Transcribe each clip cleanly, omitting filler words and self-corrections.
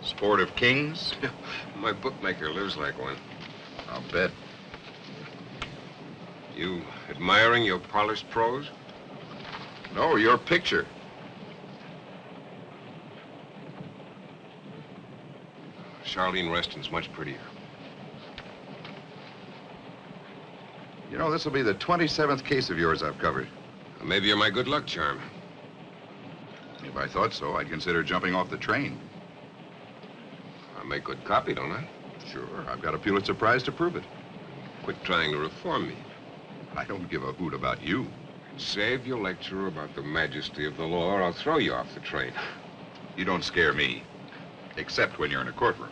Sport of kings? My bookmaker lives like one. I'll bet. You admiring your polished prose? No, your picture. Charlene Reston's much prettier. You know, this will be the 27th case of yours I've covered. Maybe you're my good luck charm. If I thought so, I'd consider jumping off the train. I make good copy, don't I? Sure, I've got a Pulitzer Prize to prove it. Quit trying to reform me. I don't give a hoot about you. Save your lecture about the majesty of the law, or I'll throw you off the train. You don't scare me, except when you're in a courtroom.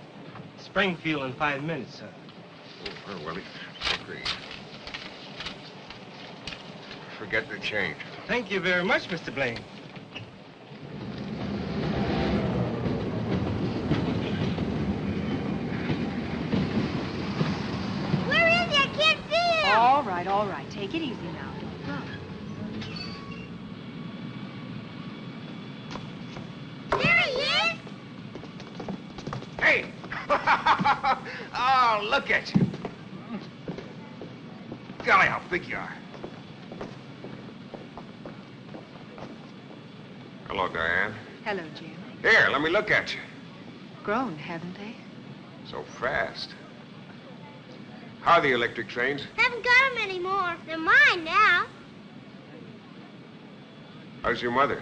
Springfield in 5 minutes, sir. Oh, well, agree. Forget the change. Thank you very much, Mr. Blaine. Where is he? I can't see him. All right, all right. Take it easy now. Don't run. There he is. Hey! Oh, look at you. Golly, how big you are. Hello, Diane. Hello, Jim. Here, let me look at you. Grown, haven't they? So fast. How are the electric trains? Haven't got them anymore. They're mine now. How's your mother?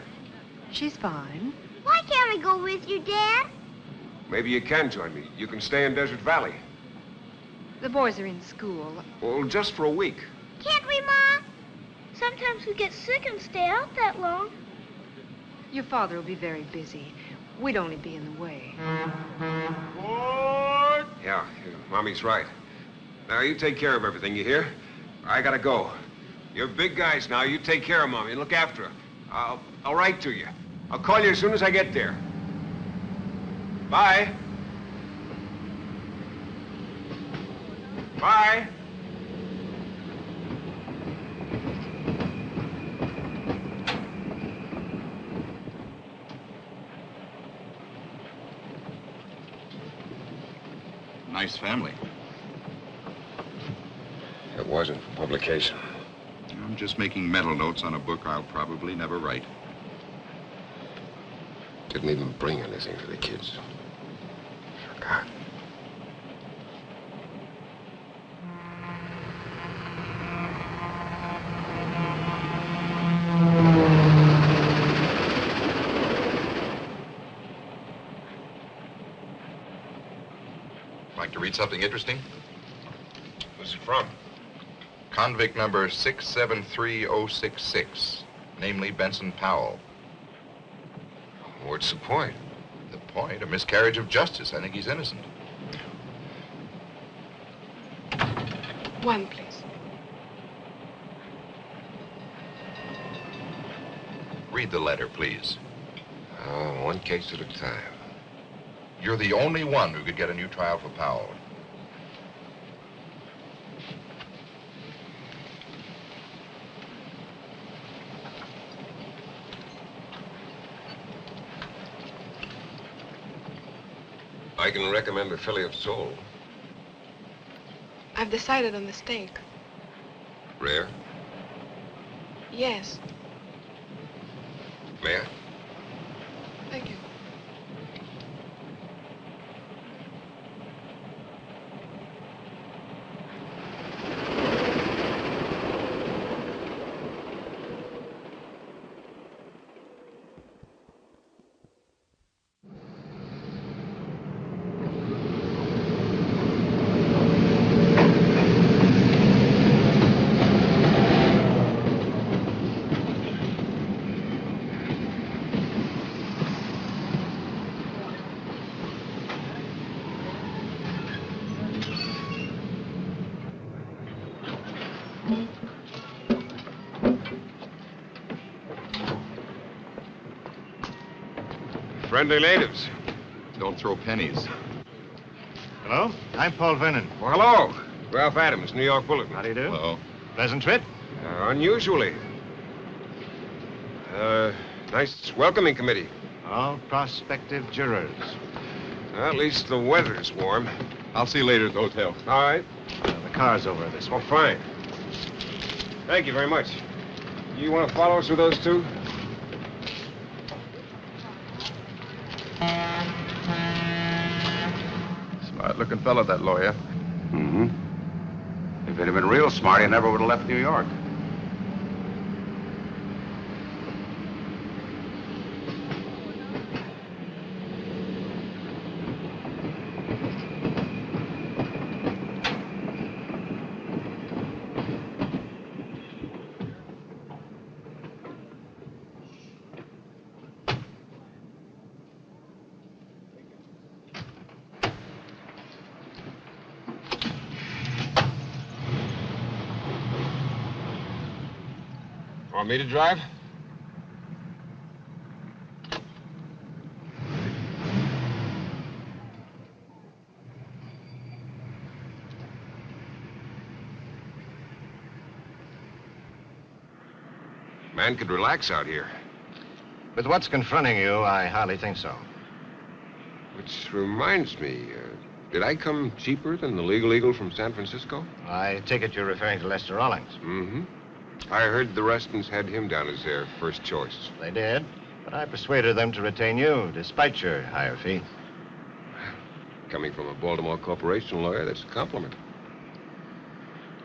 She's fine. Why can't we go with you, Dad? Maybe you can join me. You can stay in Desert Valley. The boys are in school. Well, just for a week. Can't we, Ma? Sometimes we get sick and stay out that long. Your father will be very busy. We'd only be in the way. Yeah, Mommy's right. Now, you take care of everything, you hear? I gotta go. You're big guys now. You take care of Mommy and look after her. I'll write to you. I'll call you as soon as I get there. Bye. Bye. Nice family. It wasn't for publication. I'm just making mental notes on a book I'll probably never write. Didn't even bring anything for the kids. Forgot. Like to read something interesting? Who's it from? Convict number 673066, namely Benson Powell. What's the point? The point? A miscarriage of justice. I think he's innocent. One, please. Read the letter, please. One case at a time. You're the only one who could get a new trial for Powell. I can recommend a fillet of sole. I've decided on the steak. Rare? Yes. May I? Thank you. Friendly natives. Don't throw pennies. Hello, I'm Paul Vernon. Well, hello. Ralph Adams, New York Bulletin. How do you do? Hello. Pleasant trip? Unusually. Nice welcoming committee. All prospective jurors. Well, at least the weather's warm. I'll see you later at the hotel. All right. The car's over this way. Oh, fine. Thank you very much. You want to follow us with those two? Smart-looking fellow, that lawyer. Mm-hmm. If he'd have been real smart, he never would have left New York. Want me to drive? Man could relax out here. With what's confronting you, I hardly think so. Which reminds me, did I come cheaper than the Legal Eagle from San Francisco? I take it you're referring to Lester Rawlings. Mm-hmm. I heard the Restons had him down as their first choice. They did, but I persuaded them to retain you, despite your higher fee. Coming from a Baltimore corporation lawyer, that's a compliment.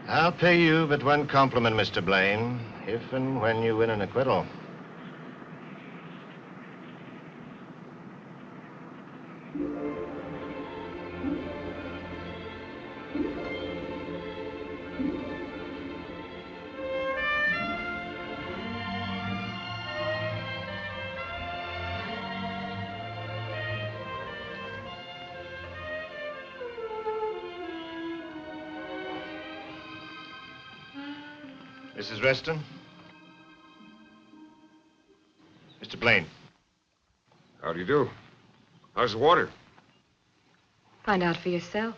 I'll pay you but one compliment, Mr. Blaine, if and when you win an acquittal. Mrs. Reston? Mr. Blaine. How do you do? How's the water? Find out for yourself.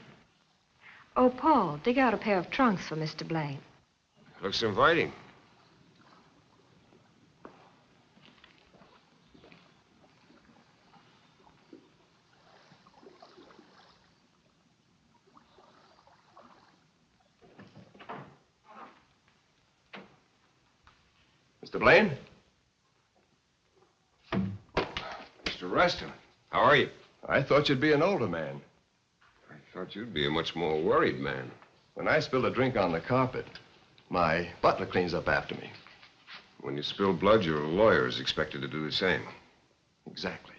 Oh, Paul, dig out a pair of trunks for Mr. Blaine. Looks inviting. Mr. Blaine? Mr. Reston, how are you? I thought you'd be an older man. I thought you'd be a much more worried man. When I spill a drink on the carpet, my butler cleans up after me. When you spill blood, your lawyer is expected to do the same. Exactly.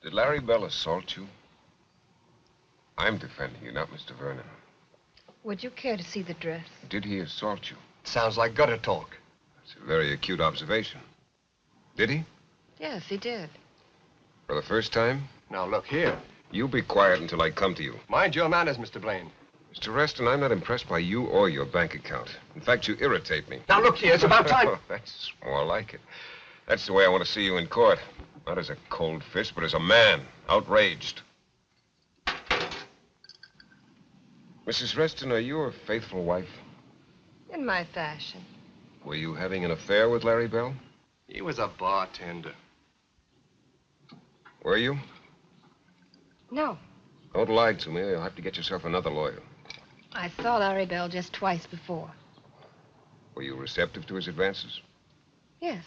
Did Larry Bell assault you? I'm defending you, not Mr. Vernon. Would you care to see the dress? Did he assault you? Sounds like gutter talk. That's a very acute observation. Did he? Yes, he did. For the first time? Now, look here. You be quiet until I come to you. Mind your manners, Mr. Blaine. Mr. Reston, I'm not impressed by you or your bank account. In fact, you irritate me. Now, look here. It's about time. That's more like it. That's the way I want to see you in court. Not as a cold fist, but as a man, outraged. Mrs. Reston, are you a faithful wife? In my fashion. Were you having an affair with Larry Bell? He was a bartender. Were you? No. Don't lie to me, or you'll have to get yourself another lawyer. I saw Larry Bell just twice before. Were you receptive to his advances? Yes.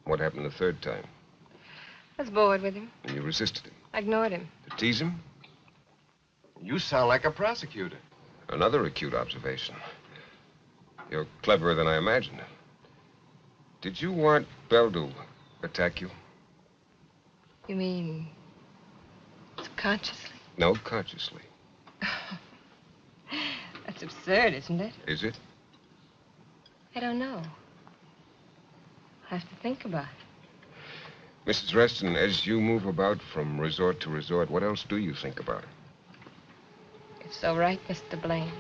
What happened the third time? I was bored with him. And you resisted him? I ignored him. To tease him? You sound like a prosecutor. Another acute observation. You're cleverer than I imagined. Did you want Bell to attack you? You mean subconsciously? No, consciously. That's absurd, isn't it? Is it? I don't know. I have to think about it. Mrs. Reston, as you move about from resort to resort, what else do you think about? It's so right, Mr. Blaine.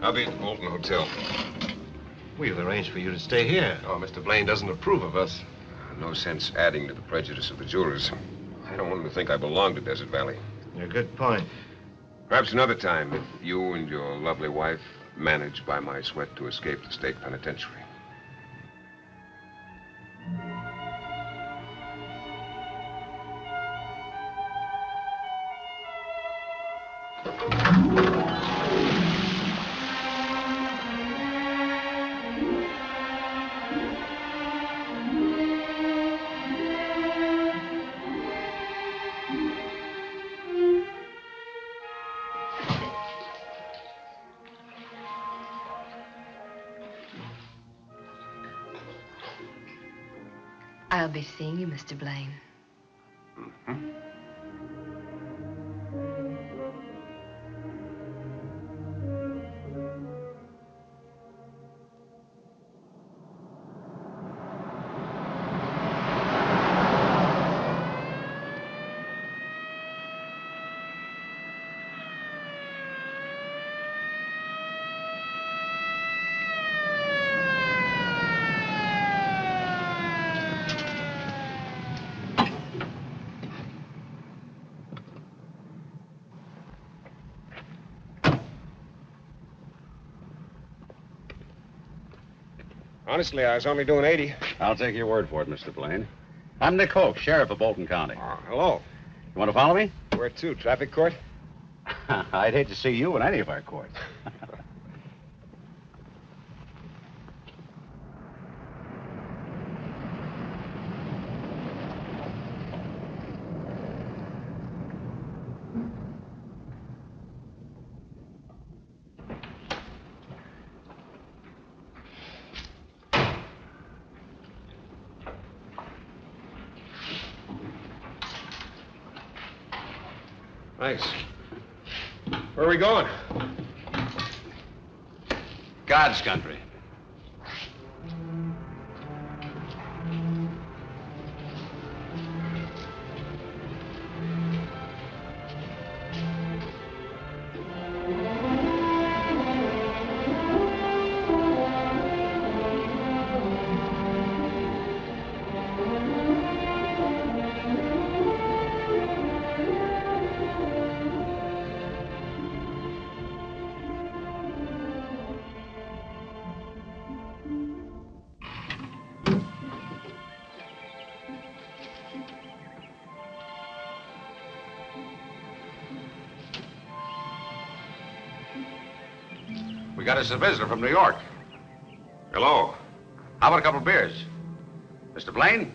I'll be at the Bolton Hotel. We've arranged for you to stay here. Oh, Mr. Blaine doesn't approve of us. No sense adding to the prejudice of the jurors. I don't want them to think I belong to Desert Valley. A good point. Perhaps another time, if you and your lovely wife manage by my sweat to escape the state penitentiary. I'll be seeing you, Mr. Blaine. Mm-hmm. Honestly, I was only doing 80. I'll take your word for it, Mr. Blaine. I'm Nick Hoke, sheriff of Bolton County. Hello. You want to follow me? Where to? Traffic court? I'd hate to see you in any of our courts. Thanks. Where are we going? God's country. We got us a visitor from New York. Hello. How about a couple of beers? Mr. Blaine?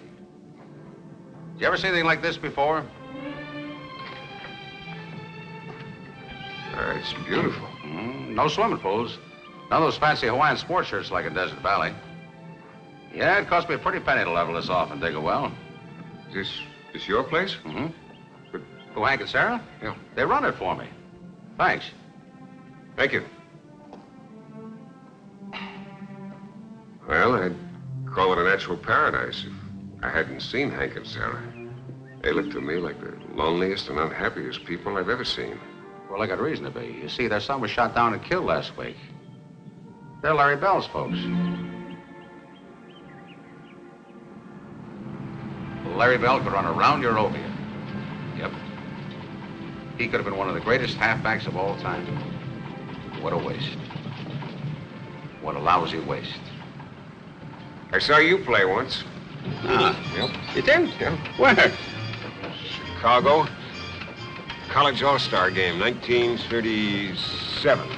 Did you ever see anything like this before? It's beautiful. No swimming pools. None of those fancy Hawaiian sports shirts like in Desert Valley. Yeah, it cost me a pretty penny to level this off and dig a well. Is this your place? Mm-hmm. Who, Hank and Sarah? Yeah. They run it for me. Thanks. Thank you. Well, I'd call it a natural paradise if I hadn't seen Hank and Sarah. They look to me like the loneliest and unhappiest people I've ever seen. Well, they got reason to be. You see, their son was shot down and killed last week. They're Larry Bell's folks. Larry Bell could run around Eurovia. Yep. He could have been one of the greatest halfbacks of all time. What a waste. What a lousy waste. I saw you play once. Ah. Yep. You did? Yeah. Where? Chicago. College All-Star game, 1937.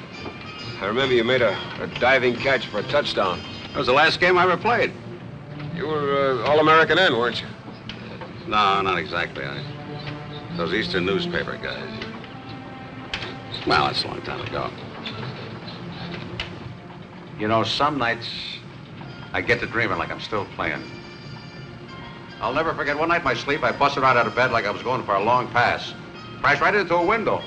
I remember you made a diving catch for a touchdown. That was the last game I ever played. You were All-American then, weren't you? No, not exactly. Those Eastern newspaper guys. Well, that's a long time ago. You know, some nights I get to dreaming like I'm still playing. I'll never forget one night in my sleep, I busted right out of bed like I was going for a long pass. Crashed right into a window.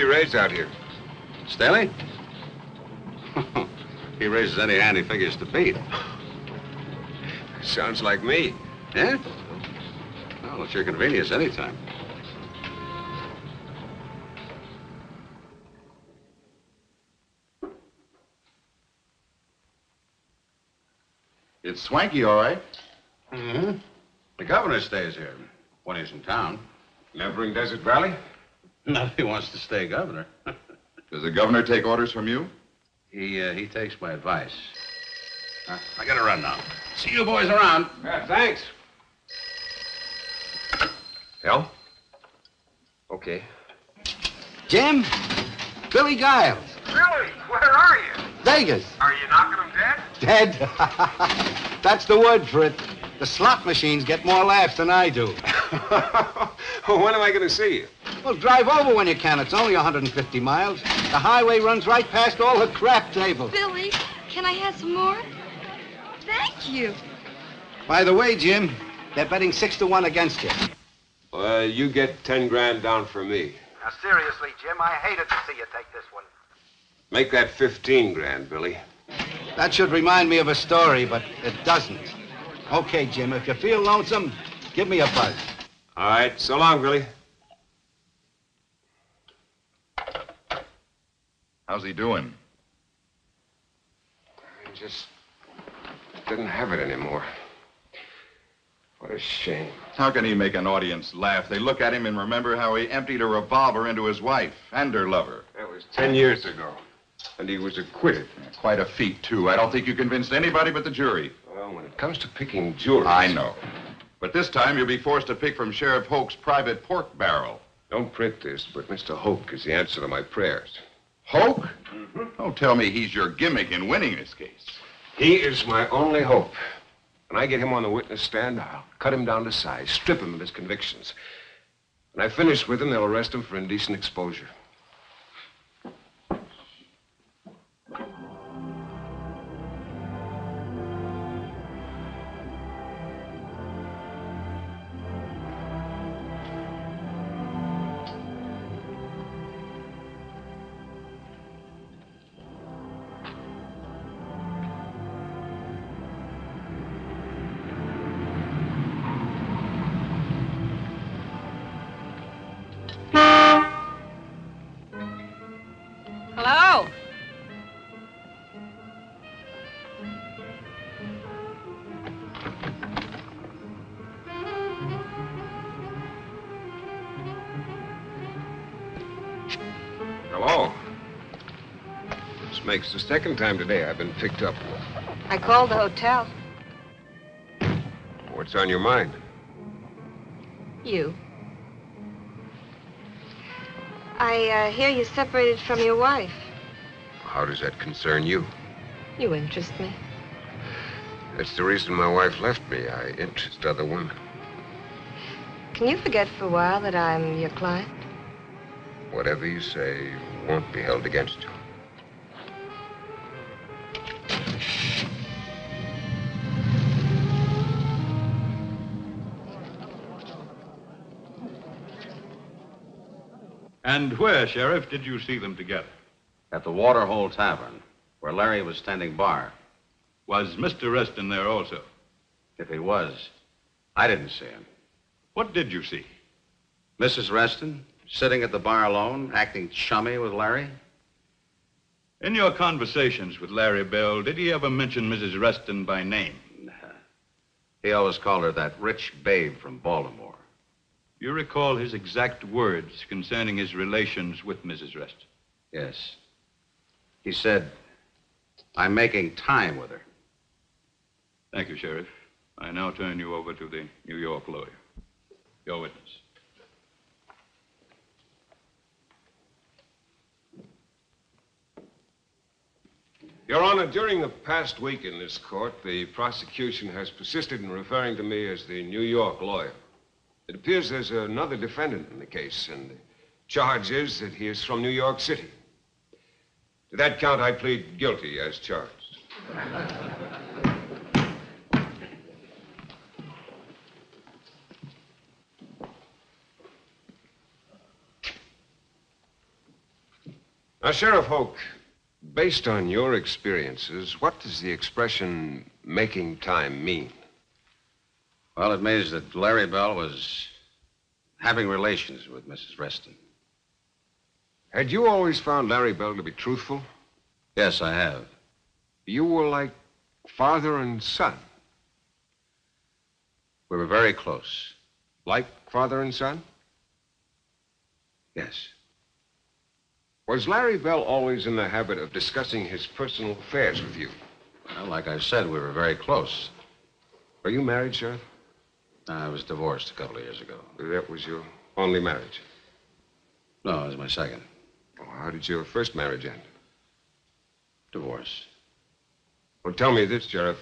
he raised out here? Staley? He raises any hand he figures to beat. Sounds like me. Yeah? Well, it's your convenience anytime. It's swanky, all right. Mm-hmm. The governor stays here when he's in town. Never in Desert Valley? Not if he wants to stay governor. Does the governor take orders from you? He takes my advice. I gotta run now. See you boys around. Yeah, thanks. Hell? Okay. Jim? Billy Giles. Billy, where are you? Vegas. Are you knocking him dead? Dead? That's the word for it. The slot machines get more laughs than I do. When am I going to see you? Well, drive over when you can. It's only 150 miles. The highway runs right past all the crap tables. Billy, can I have some more? Thank you. By the way, Jim, they're betting 6-1 against you. You get 10 grand down for me. Now, seriously, Jim, I hated to see you take this one. Make that 15 grand, Billy. That should remind me of a story, but it doesn't. Okay, Jim, if you feel lonesome, give me a buzz. All right, so long, Billy. How's he doing? He just didn't have it anymore. What a shame. How can he make an audience laugh? They look at him and remember how he emptied a revolver into his wife and her lover. That was 10 years ago, and he was acquitted. Quite a feat, too. I don't think you convinced anybody but the jury. Well, when it comes to picking jurors... I know. But this time you'll be forced to pick from Sheriff Hoke's private pork barrel. Don't print this, but Mr. Hoke is the answer to my prayers. Hoke? Don't tell me he's your gimmick in winning this case. He is my only hope. When I get him on the witness stand, I'll cut him down to size, strip him of his convictions. When I finish with him, they'll arrest him for indecent exposure. Hello? Hello. This makes the second time today I've been picked up. I called the hotel. What's on your mind? You. I hear you separated from your wife. How does that concern you? You interest me. That's the reason my wife left me. I interest other women. Can you forget for a while that I'm your client? Whatever you say won't be held against you. And where, Sheriff, did you see them together? At the Waterhole Tavern, where Larry was standing bar. Was Mr. Reston there also? If he was, I didn't see him. What did you see? Mrs. Reston, sitting at the bar alone, acting chummy with Larry. In your conversations with Larry Bell, did he ever mention Mrs. Reston by name? He always called her that rich babe from Baltimore. You recall his exact words concerning his relations with Mrs. Reston? Yes. He said, I'm making time with her. Thank you, Sheriff. I now turn you over to the New York lawyer. Your witness. Your Honor, during the past week in this court, the prosecution has persisted in referring to me as the New York lawyer. It appears there's another defendant in the case, and the charge is that he is from New York City. To that count, I plead guilty as charged. Now, Sheriff Hoke, based on your experiences, what does the expression making time mean? Well, it means that Larry Bell was having relations with Mrs. Reston. Had you always found Larry Bell to be truthful? Yes, I have. You were like father and son. We were very close. Like father and son? Yes. Was Larry Bell always in the habit of discussing his personal affairs with you? Well, like I said, we were very close. Are you married, Sheriff? I was divorced a couple of years ago. That was your only marriage? No, it was my second. Oh, how did your first marriage end? Divorce. Well, tell me this, Sheriff.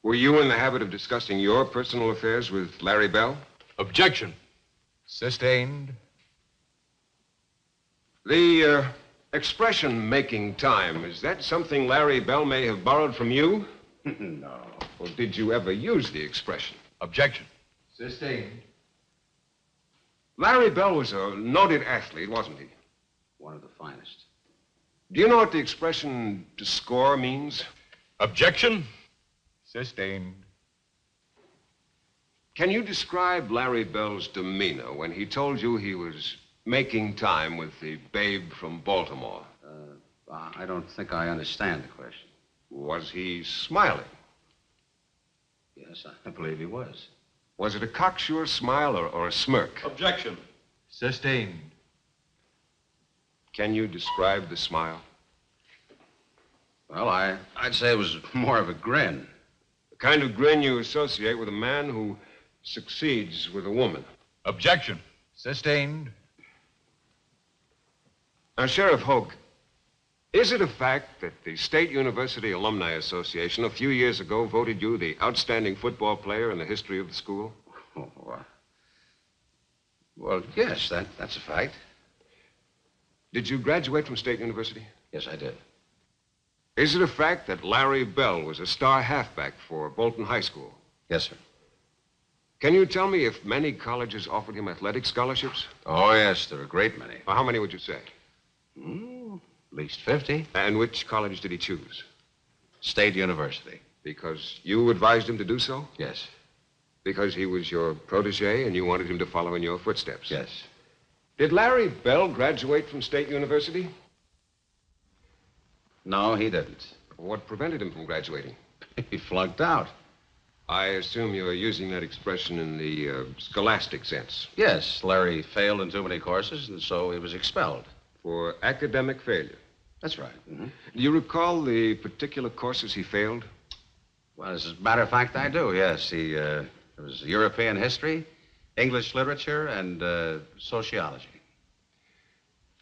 Were you in the habit of discussing your personal affairs with Larry Bell? Objection. Sustained. The expression making time, is that something Larry Bell may have borrowed from you? No. Or did you ever use the expression? Objection. Sustained. Larry Bell was a noted athlete, wasn't he? One of the finest. Do you know what the expression to score means? Objection. Sustained. Can you describe Larry Bell's demeanor when he told you he was making time with the babe from Baltimore? I don't think I understand the question. Was he smiling? Yes, I believe he was. Was it a cocksure smile or a smirk? Objection. Sustained. Can you describe the smile? Well, I'd say it was more of a grin. The kind of grin you associate with a man who succeeds with a woman. Objection. Sustained. Now, Sheriff Hoke, is it a fact that the State University Alumni Association a few years ago voted you the outstanding football player in the history of the school? Oh, well, yes, that's a fact. Did you graduate from State University? Yes, I did. Is it a fact that Larry Bell was a star halfback for Bolton High School? Yes, sir. Can you tell me if many colleges offered him athletic scholarships? Oh, yes, there are a great many. Well, how many would you say? At least 50. And which college did he choose? State University. Because you advised him to do so? Yes. Because he was your protege and you wanted him to follow in your footsteps? Yes. Did Larry Bell graduate from State University? No, he didn't. What prevented him from graduating? He flunked out. I assume you're using that expression in the scholastic sense. Yes, Larry failed in too many courses, and so he was expelled. For academic failure? That's right. Mm-hmm. Do you recall the particular courses he failed? Well, as a matter of fact, I do, yes. It was European history, English literature, and sociology.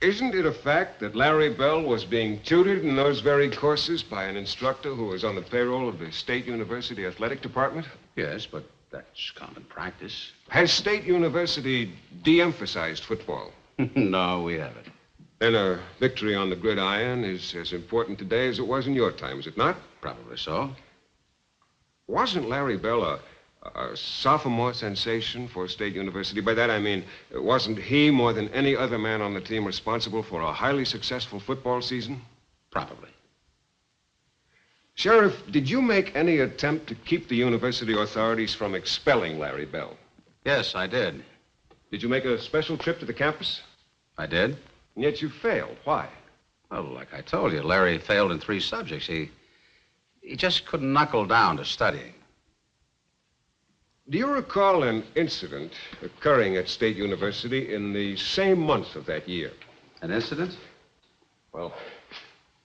Isn't it a fact that Larry Bell was being tutored in those very courses by an instructor who was on the payroll of the State University Athletic Department? Yes, but that's common practice. Has State University de-emphasized football? No, we haven't. Then a victory on the gridiron is as important today as it was in your time, is it not? Probably so. Wasn't Larry Bell a sophomore sensation for State University? By that I mean, wasn't he more than any other man on the team responsible for a highly successful football season? Probably. Sheriff, did you make any attempt to keep the university authorities from expelling Larry Bell? Yes, I did. Did you make a special trip to the campus? I did. And yet you failed. Why? Well, like I told you, Larry failed in 3 subjects. He just couldn't knuckle down to studying. Do you recall an incident occurring at State University in the same month of that year? An incident? Well,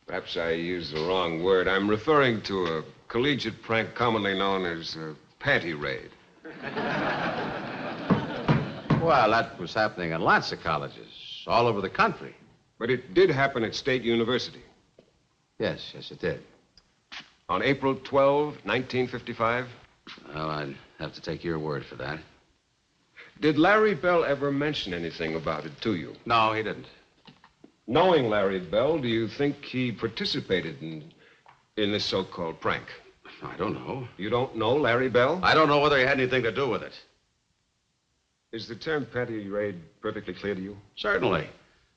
perhaps I used the wrong word. I'm referring to a collegiate prank commonly known as a panty raid. Well, that was happening in lots of colleges, all over the country. But it did happen at State University. Yes, it did. On April 12, 1955? Well, I'd have to take your word for that. Did Larry Bell ever mention anything about it to you? No, he didn't. Knowing Larry Bell, do you think he participated in this so-called prank? I don't know. You don't know Larry Bell? I don't know whether he had anything to do with it. Is the term panty raid perfectly clear to you? Certainly.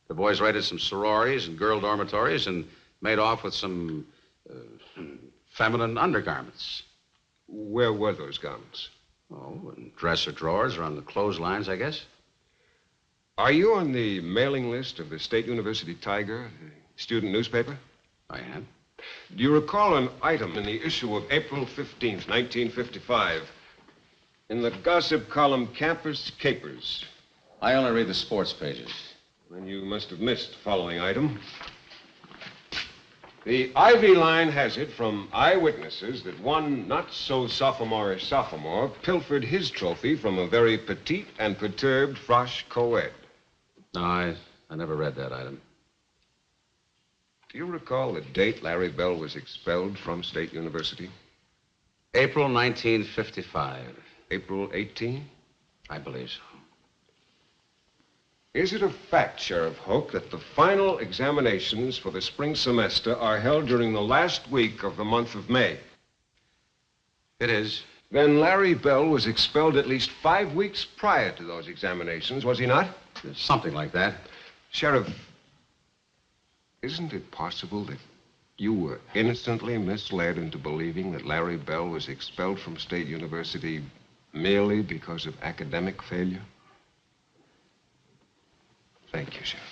The boys raided some sororities and girl dormitories and made off with some feminine undergarments. Where were those garments? Oh, in dresser drawers or on the clotheslines, I guess. Are you on the mailing list of the State University Tiger, the student newspaper? I am. Do you recall an item in the issue of April 15th, 1955? In the gossip column, Campus Capers. I only read the sports pages. Then you must have missed the following item. The Ivy Line has it from eyewitnesses that one not-so-sophomorish sophomore pilfered his trophy from a very petite and perturbed frosh co-ed. No, I never read that item. Do you recall the date Larry Bell was expelled from State University? April 1955. April 18? I believe so. Is it a fact, Sheriff Hoke, that the final examinations for the spring semester are held during the last week of the month of May? It is. Then Larry Bell was expelled at least 5 weeks prior to those examinations, was he not? Something like that. Sheriff, isn't it possible that you were innocently misled into believing that Larry Bell was expelled from State University merely because of academic failure? Thank you, Sheriff.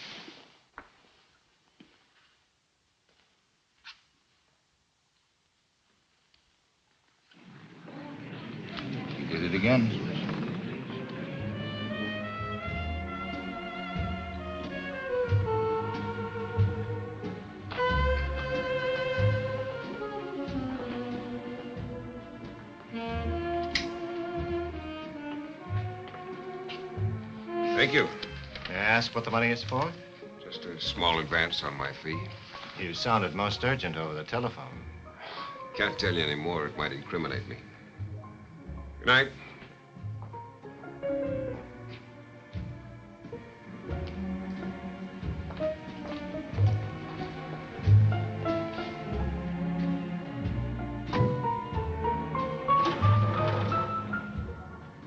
You did it again. Thank you. May I ask what the money is for? Just a small advance on my fee. You sounded most urgent over the telephone. Can't tell you any more. It might incriminate me. Good night.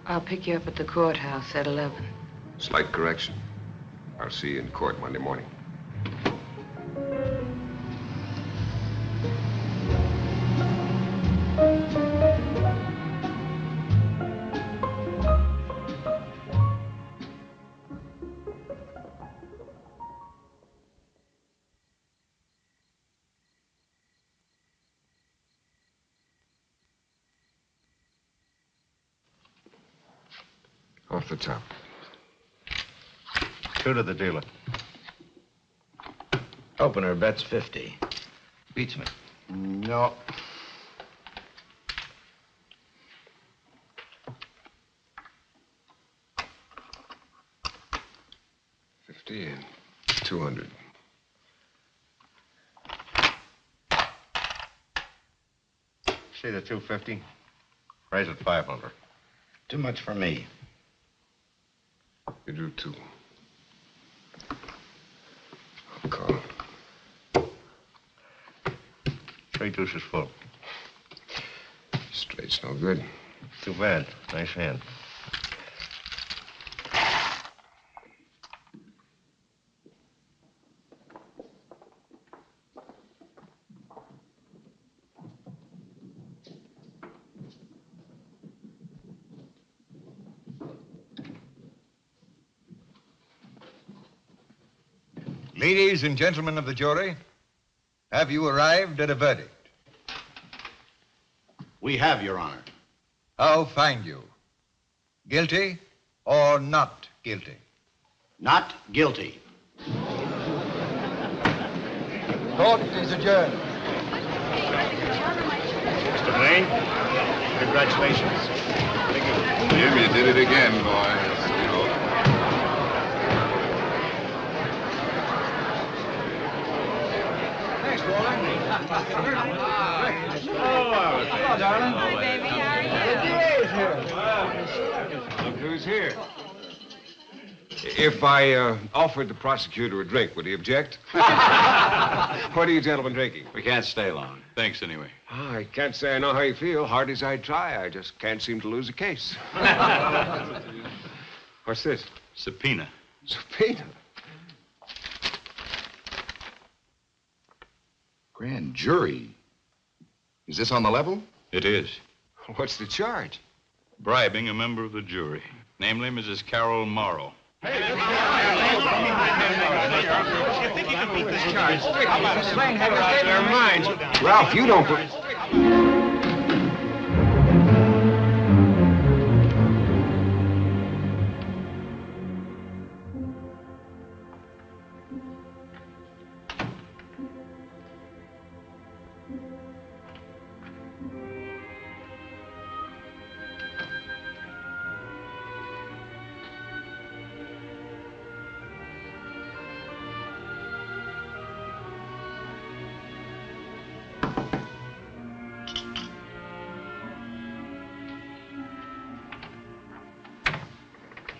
I'll pick you up at the courthouse at 11. Slight correction. I'll see you in court Monday morning. Off the top. Two to the dealer. Opener bets 50. Beats me. No. $50 and $200. See the 250? Raise it 500. Too much for me. You do too. I'll call. 3 deuces full. Straight's no good. Too bad. Nice hand. Ladies and gentlemen of the jury, have you arrived at a verdict? We have, Your Honor. How find you? Guilty or not guilty? Not guilty. Court is adjourned. Mr. Blaine, congratulations. Thank you. Jim, you did it again, boy. Hello, darling. Hi, baby. How are you? Look who's here. If I offered the prosecutor a drink, would he object? What are you gentlemen drinking? We can't stay long. Thanks anyway. Oh, I can't say I know how you feel. Hard as I try, I just can't seem to lose a case. What's this? Subpoena. Subpoena? Grand jury? Is this on the level? It is. What's the charge? Bribing a member of the jury, namely Mrs. Carol Morrow. You think you can beat this charge? How about a slang have a state of their minds? Ralph, you don't...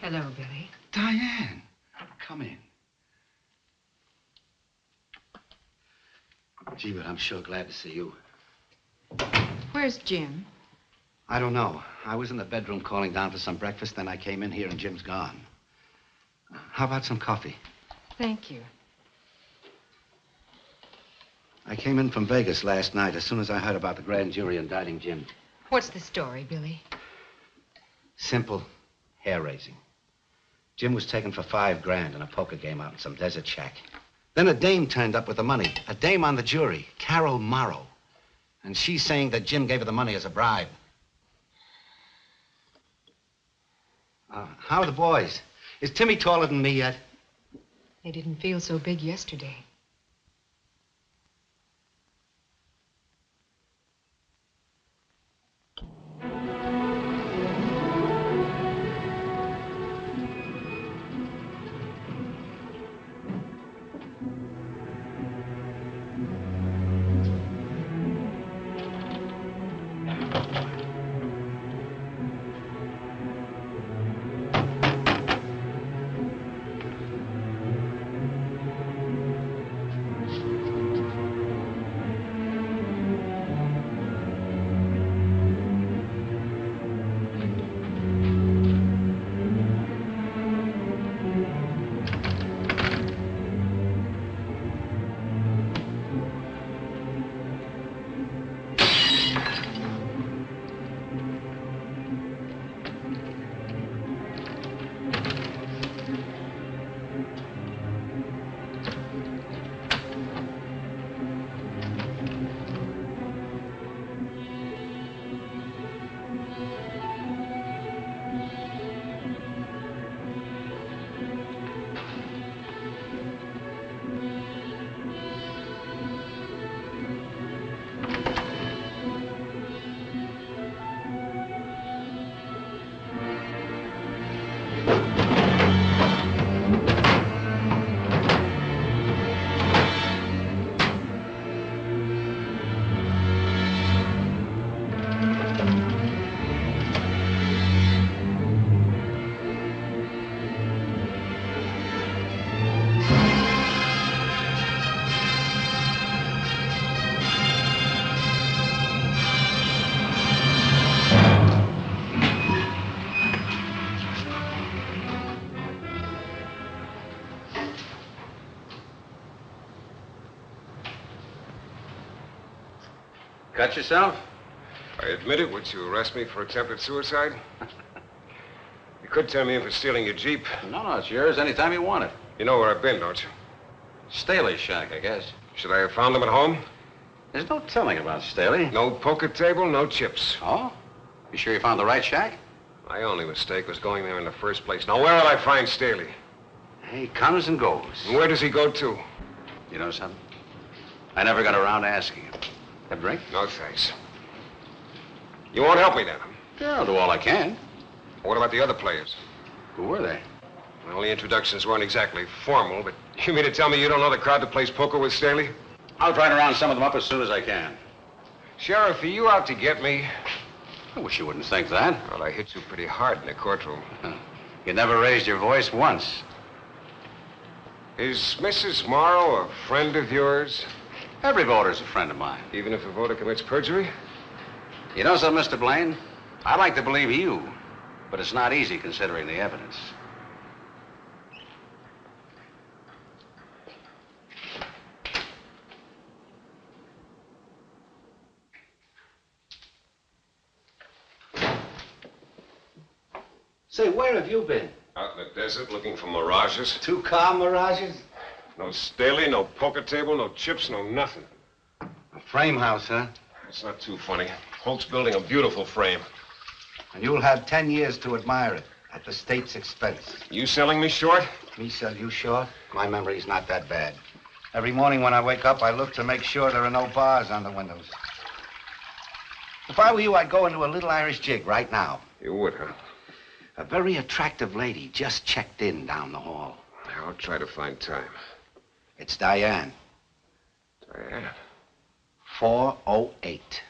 Hello, Billy. Diane, come in. Gee, but I'm sure glad to see you. Where's Jim? I don't know. I was in the bedroom calling down for some breakfast, then I came in here and Jim's gone. How about some coffee? Thank you. I came in from Vegas last night as soon as I heard about the grand jury indicting Jim. What's the story, Billy? Simple, hair-raising. Jim was taken for $5 grand in a poker game out in some desert shack. Then a dame turned up with the money. A dame on the jury, Carol Morrow. And she's saying that Jim gave her the money as a bribe. How are the boys? Is Timmy taller than me yet? They didn't feel so big yesterday. Cut yourself? I admit it. Would you arrest me for attempted suicide? You could turn me in for stealing your Jeep. No, it's yours anytime you want it. You know where I've been, don't you? Staley's shack, I guess. Should I have found him at home? There's no telling about Staley. No poker table, no chips. Oh? You sure you found the right shack? My only mistake was going there in the first place. Now, where will I find Staley? He comes and goes. And where does he go to? You know something? I never got around to asking him. Have a drink? No, thanks. You won't help me then? Yeah, I'll do all I can. What about the other players? Who were they? Well, the introductions weren't exactly formal, but you mean to tell me you don't know the crowd that plays poker with Staley? I'll try to round some of them up as soon as I can. Sheriff, are you out to get me? I wish you wouldn't think that. Well, I hit you pretty hard in the courtroom. You never raised your voice once. Is Mrs. Morrow a friend of yours? Every voter's a friend of mine. Even if a voter commits perjury? You know something, Mr. Blaine? I'd like to believe you, but it's not easy considering the evidence. Say, where have you been? Out in the desert looking for mirages. 2-car mirages? No Staley, no poker table, no chips, no nothing. A frame house, huh? It's not too funny. Holt's building a beautiful frame. And you'll have 10 years to admire it at the state's expense. You selling me short? Me sell you short? My memory's not that bad. Every morning when I wake up, I look to make sure there are no bars on the windows. If I were you, I'd go into a little Irish jig right now. You would, huh? A very attractive lady just checked in down the hall. I'll try to find time. It's Diane. Diane? 408.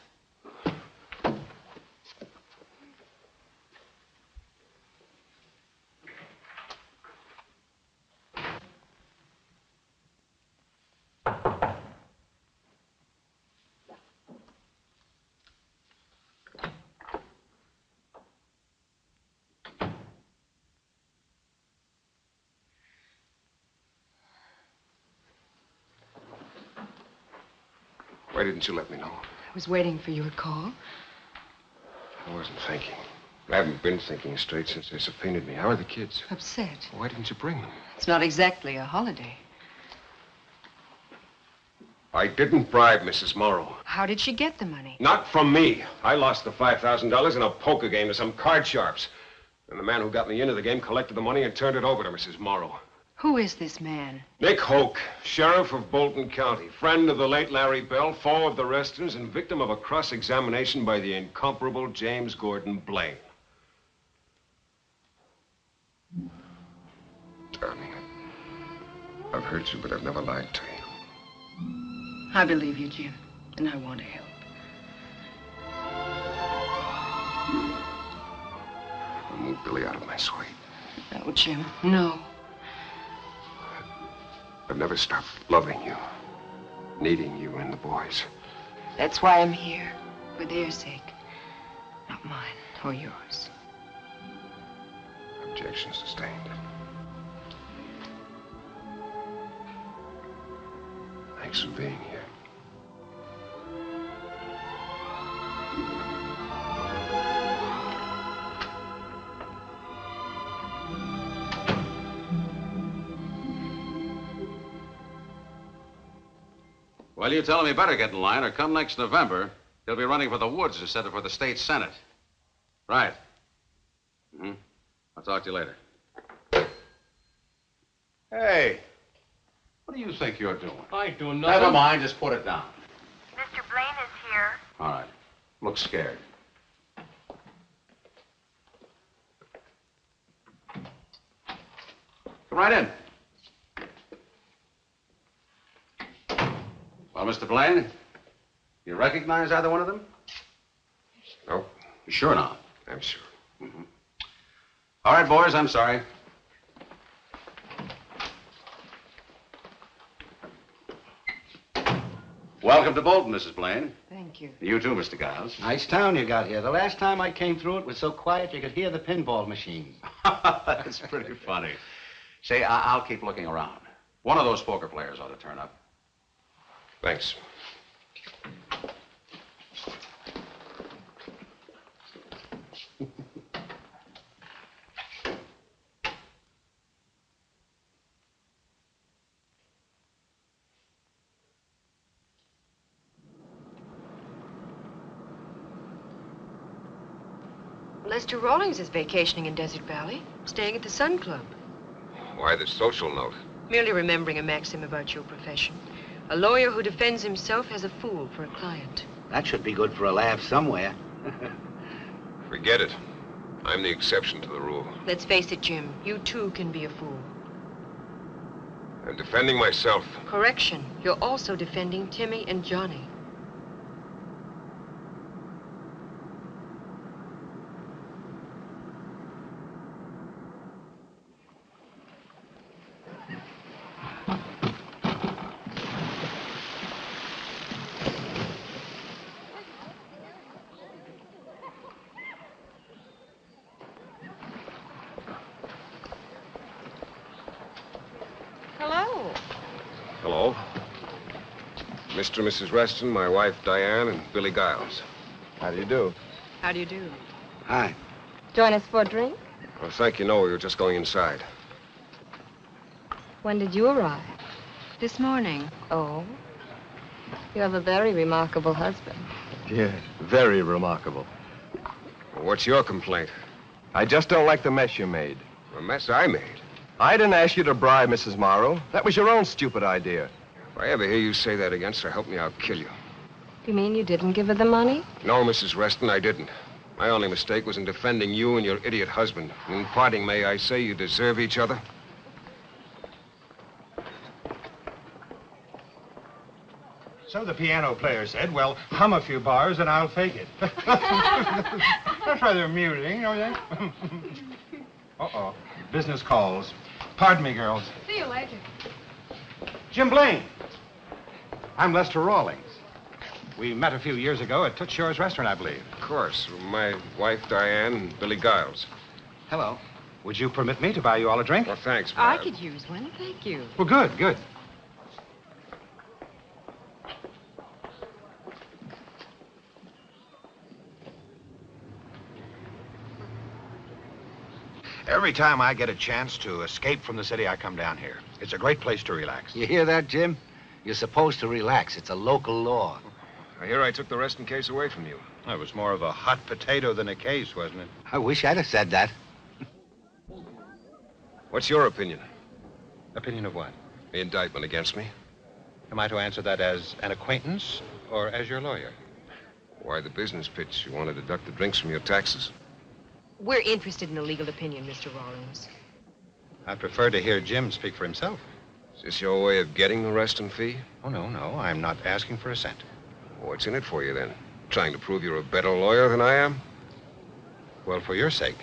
Why didn't you let me know? I was waiting for your call. I wasn't thinking. I haven't been thinking straight since they subpoenaed me. How are the kids? Upset. Why didn't you bring them? It's not exactly a holiday. I didn't bribe Mrs. Morrow. How did she get the money? Not from me. I lost the $5,000 in a poker game to some card sharps. And the man who got me into the game collected the money and turned it over to Mrs. Morrow. Who is this man? Nick Hoke, sheriff of Bolton County, friend of the late Larry Bell, foe of the Restons, and victim of a cross-examination by the incomparable James Gordon Blaine. Darling, I've hurt you, but I've never lied to you. I believe you, Jim, and I want to help. I'll move Billy out of my sight. No, Jim, no. I've never stopped loving you, needing you and the boys. That's why I'm here, for their sake. Not mine or yours. Objection sustained. Thanks for being here. Well, you tell him he better get in line, or come next November, he'll be running for the Woods instead of for the state Senate. Right. I'll talk to you later. Hey, what do you think you're doing? I ain't doing Never mind, just put it down. Mr. Blaine is here. All right. Look scared. Come right in. Well, Mr. Blaine, you recognize either one of them? No. You sure now? I'm sure. All right, boys, I'm sorry. Welcome to Bolton, Mrs. Blaine. Thank you. You too, Mr. Giles. Nice town you got here. The last time I came through, it was so quiet you could hear the pinball machines. That's pretty funny. Say, I'll keep looking around. One of those poker players ought to turn up. Thanks. Lester Rawlings is vacationing in Desert Valley, staying at the Sun Club. Why the social note? Merely remembering a maxim about your profession. A lawyer who defends himself has a fool for a client. That should be good for a laugh somewhere. Forget it. I'm the exception to the rule. Let's face it, Jim. You too can be a fool. I'm defending myself. Correction. You're also defending Timmy and Johnny. Hello. Mr. and Mrs. Reston, my wife, Diane, and Billy Giles. How do you do? How do you do? Hi. Join us for a drink? Well, thank you. No, we were just going inside. When did you arrive? This morning. Oh. You have a very remarkable husband. Yes, very remarkable. Well, what's your complaint? I just don't like the mess you made. The mess I made? I didn't ask you to bribe Mrs. Morrow. That was your own stupid idea. If I ever hear you say that again, sir, help me, I'll kill you. You mean you didn't give her the money? No, Mrs. Reston, I didn't. My only mistake was in defending you and your idiot husband. In parting, may I say you deserve each other? So the piano player said, well, hum a few bars and I'll fake it. That's rather amusing, don't you think? Uh-oh. Business calls. Pardon me, girls. See you later. Jim Blaine. I'm Lester Rawlings. We met a few years ago at Toots Shore's restaurant, I believe. Of course. My wife, Diane, and Billy Giles. Hello. Would you permit me to buy you all a drink? Well, thanks, but I could use one, thank you. Well, good, good. Every time I get a chance to escape from the city, I come down here. It's a great place to relax. You hear that, Jim? You're supposed to relax. It's a local law. I hear I took the Reston case away from you. It was more of a hot potato than a case, wasn't it? I wish I'd have said that. What's your opinion? Opinion of what? The indictment against me. Am I to answer that as an acquaintance or as your lawyer? Why the business pitch? You want to deduct the drinks from your taxes? We're interested in a legal opinion, Mr. Rawlings. I'd prefer to hear Jim speak for himself. Is this your way of getting the Reston fee? Oh, no. I'm not asking for a cent. What's in it for you, then? Trying to prove you're a better lawyer than I am? Well, for your sake,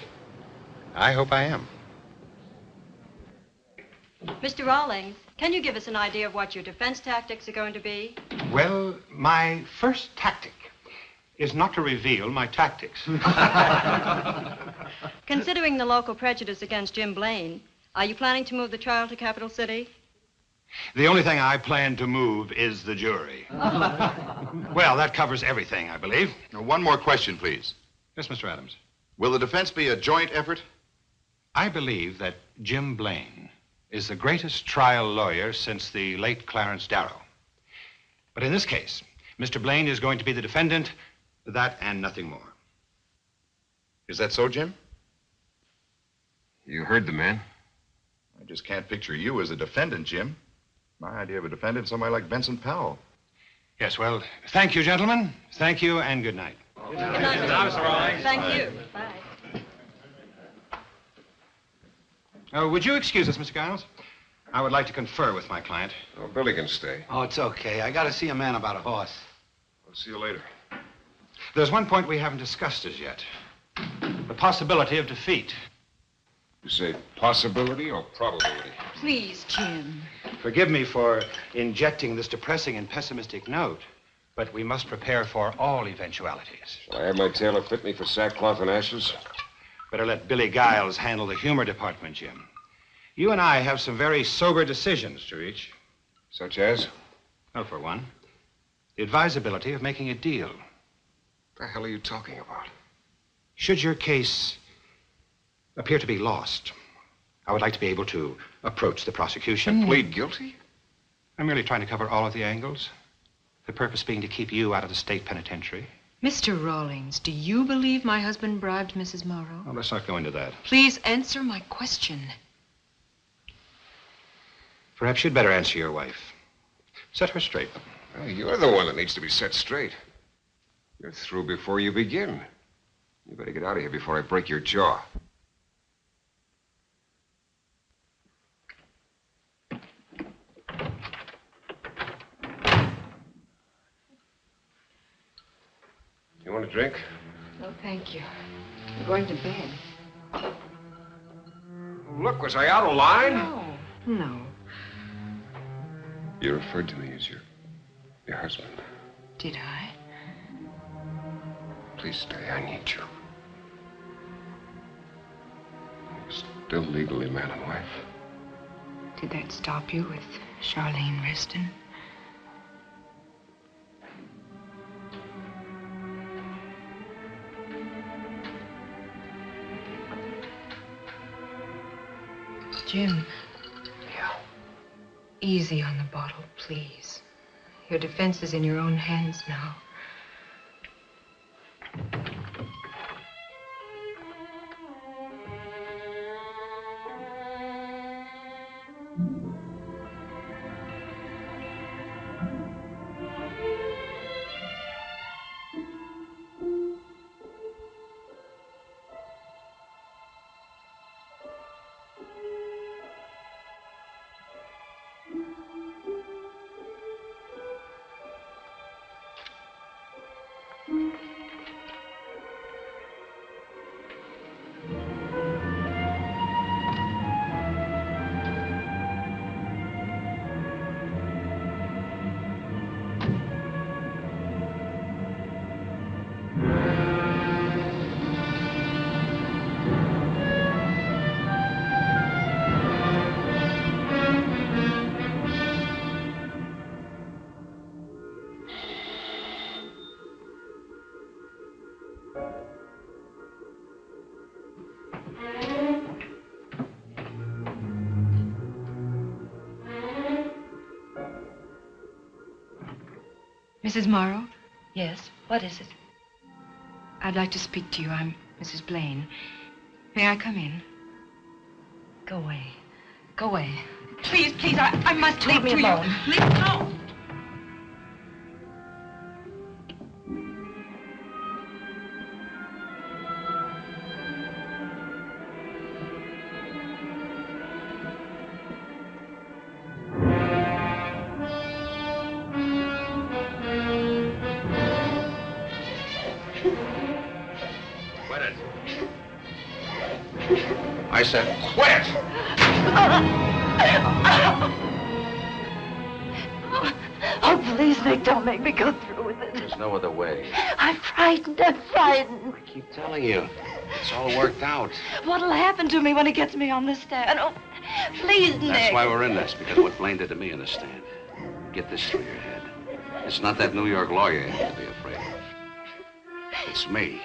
I hope I am. Mr. Rawlings, can you give us an idea of what your defense tactics are going to be? Well, my first tactic is not to reveal my tactics. Considering the local prejudice against Jim Blaine, are you planning to move the trial to Capital City? The only thing I plan to move is the jury. Well, that covers everything, I believe. Now, one more question, please. Yes, Mr. Adams. Will the defense be a joint effort? I believe that Jim Blaine is the greatest trial lawyer since the late Clarence Darrow. But in this case, Mr. Blaine is going to be the defendant, that and nothing more. Is that so, Jim? You heard the man. I just can't picture you as a defendant, Jim. My idea of a defendant is somebody like Benson Powell. Yes, well, thank you, gentlemen. Thank you, and good night. Good night, Mr. Rawlings. Thank you. Bye. Would you excuse us, Mr. Giles? I would like to confer with my client. Oh, Billy can stay. Oh, it's okay. I got to see a man about a horse. I'll see you later. There's one point we haven't discussed as yet. The possibility of defeat. You say possibility or probability? Please, Jim. Forgive me for injecting this depressing and pessimistic note, but we must prepare for all eventualities. Shall I have my tailor fit me for sackcloth and ashes? Better let Billy Giles handle the humor department, Jim. You and I have some very sober decisions to reach. Such as? Well, for one, the advisability of making a deal. What the hell are you talking about? Should your case appear to be lost, I would like to be able to approach the prosecution. And plead guilty? I'm merely trying to cover all of the angles. The purpose being to keep you out of the state penitentiary. Mr. Rawlings, do you believe my husband bribed Mrs. Morrow? Well, let's not go into that. Please answer my question. Perhaps you'd better answer your wife. Set her straight. Well, you're the one that needs to be set straight. You're through before you begin. You better get out of here before I break your jaw. You want a drink? No, thank you. I'm going to bed. Look, was I out of line? No. You referred to me as your husband. Did I? Please stay. I need you. You're still legally man and wife. Did that stop you with Charlene Reston? Jim. Yeah. Easy on the bottle, please. Your defense is in your own hands now. Mrs. Morrow? Yes, what is it? I'd like to speak to you. I'm Mrs. Blaine. May I come in? Go away. Go away. Please, please, I must Leave talk me to alone. you. Leave me alone. Quit it. I said quit! Oh, please, Nick, don't make me go through with it. There's no other way. I'm frightened. I'm frightened. I keep telling you. It's all worked out. What'll happen to me when he gets me on the stand? Oh, please, Nick. That's why we're in this, because of what Blaine did to me in the stand. Get this through your head. It's not that New York lawyer you have to be afraid of. It's me.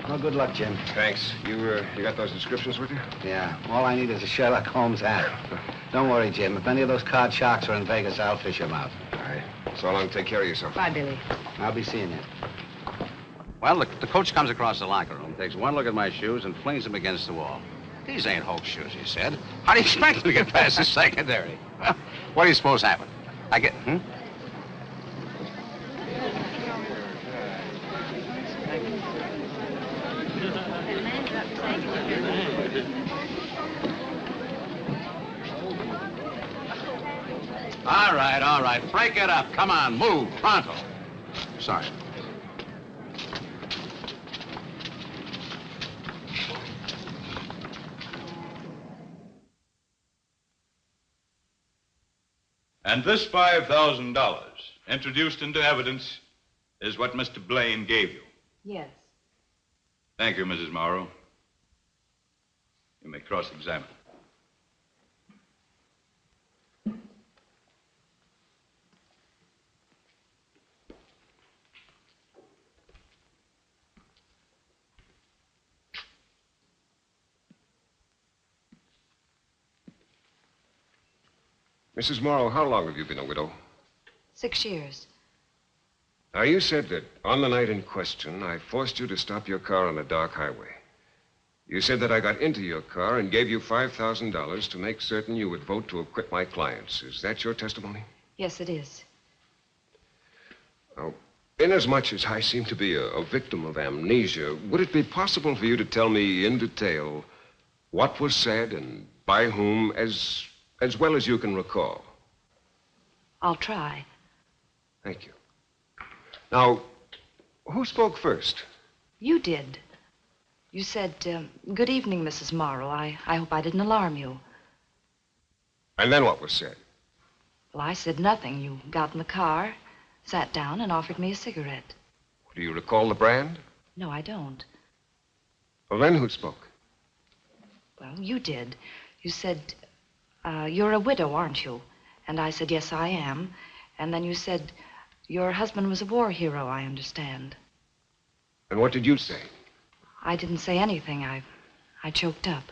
Well, good luck, Jim. Thanks. You got those descriptions with you? Yeah. All I need is a Sherlock Holmes hat. Don't worry, Jim. If any of those card sharks are in Vegas, I'll fish them out. All right. So long. Take care of yourself. Bye, Billy. I'll be seeing you. Well, the coach comes across the locker room, takes one look at my shoes, and flings them against the wall. These ain't Hoke's shoes, he said. How do you expect him to get past the secondary? Well, what do you suppose happened? I get, All right. Break it up. Come on, move. Pronto. Sorry. And this $5,000, introduced into evidence, is what Mr. Blaine gave you. Yes. Thank you, Mrs. Morrow. You may cross-examine. Mrs. Morrow, how long have you been a widow? 6 years. Now, you said that on the night in question, I forced you to stop your car on a dark highway. You said that I got into your car and gave you $5,000 to make certain you would vote to acquit my clients. Is that your testimony? Yes, it is. Now, inasmuch as I seem to be a victim of amnesia, would it be possible for you to tell me in detail what was said and by whom, as well as you can recall? I'll try. Thank you. Now, who spoke first? You did. You said, good evening, Mrs. Morrow. I hope I didn't alarm you. And then what was said? Well, I said nothing. You got in the car, sat down, and offered me a cigarette. Do you recall the brand? No, I don't. Well, then who spoke? Well, you did. You said, You're a widow, aren't you? And I said, yes, I am. And then you said, your husband was a war hero, I understand. And what did you say? I didn't say anything. I choked up.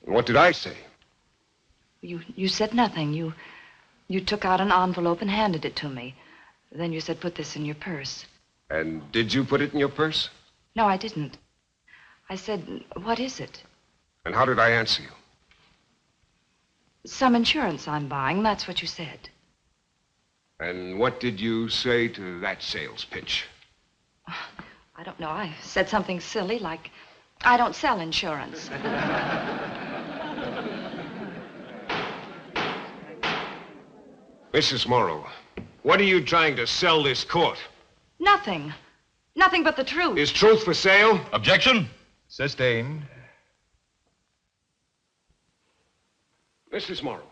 And what did I say? You said nothing. You took out an envelope and handed it to me. Then you said, put this in your purse. And did you put it in your purse? No, I didn't. I said, what is it? And how did I answer you? Some insurance I'm buying, that's what you said. And what did you say to that sales pitch? I don't know. I said something silly like, I don't sell insurance. Mrs. Morrow, what are you trying to sell this court? Nothing. Nothing but the truth. Is truth for sale? Objection. Sustained. Mrs. Morrow,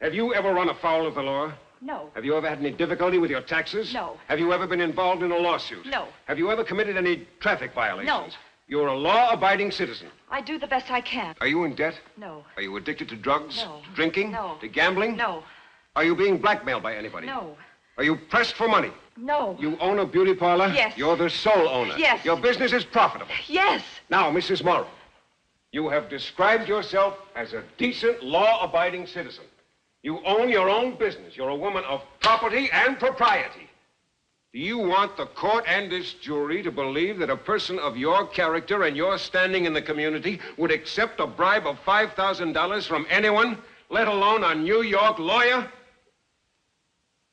have you ever run afoul of the law? No. Have you ever had any difficulty with your taxes? No. Have you ever been involved in a lawsuit? No. Have you ever committed any traffic violations? No. You're a law-abiding citizen. I do the best I can. Are you in debt? No. Are you addicted to drugs? No. To drinking? No. To gambling? No. Are you being blackmailed by anybody? No. Are you pressed for money? No. You own a beauty parlor? Yes. You're the sole owner? Yes. Your business is profitable? Yes. Now, Mrs. Morrow, you have described yourself as a decent, law-abiding citizen. You own your own business. You're a woman of property and propriety. Do you want the court and this jury to believe that a person of your character and your standing in the community would accept a bribe of $5,000 from anyone, let alone a New York lawyer?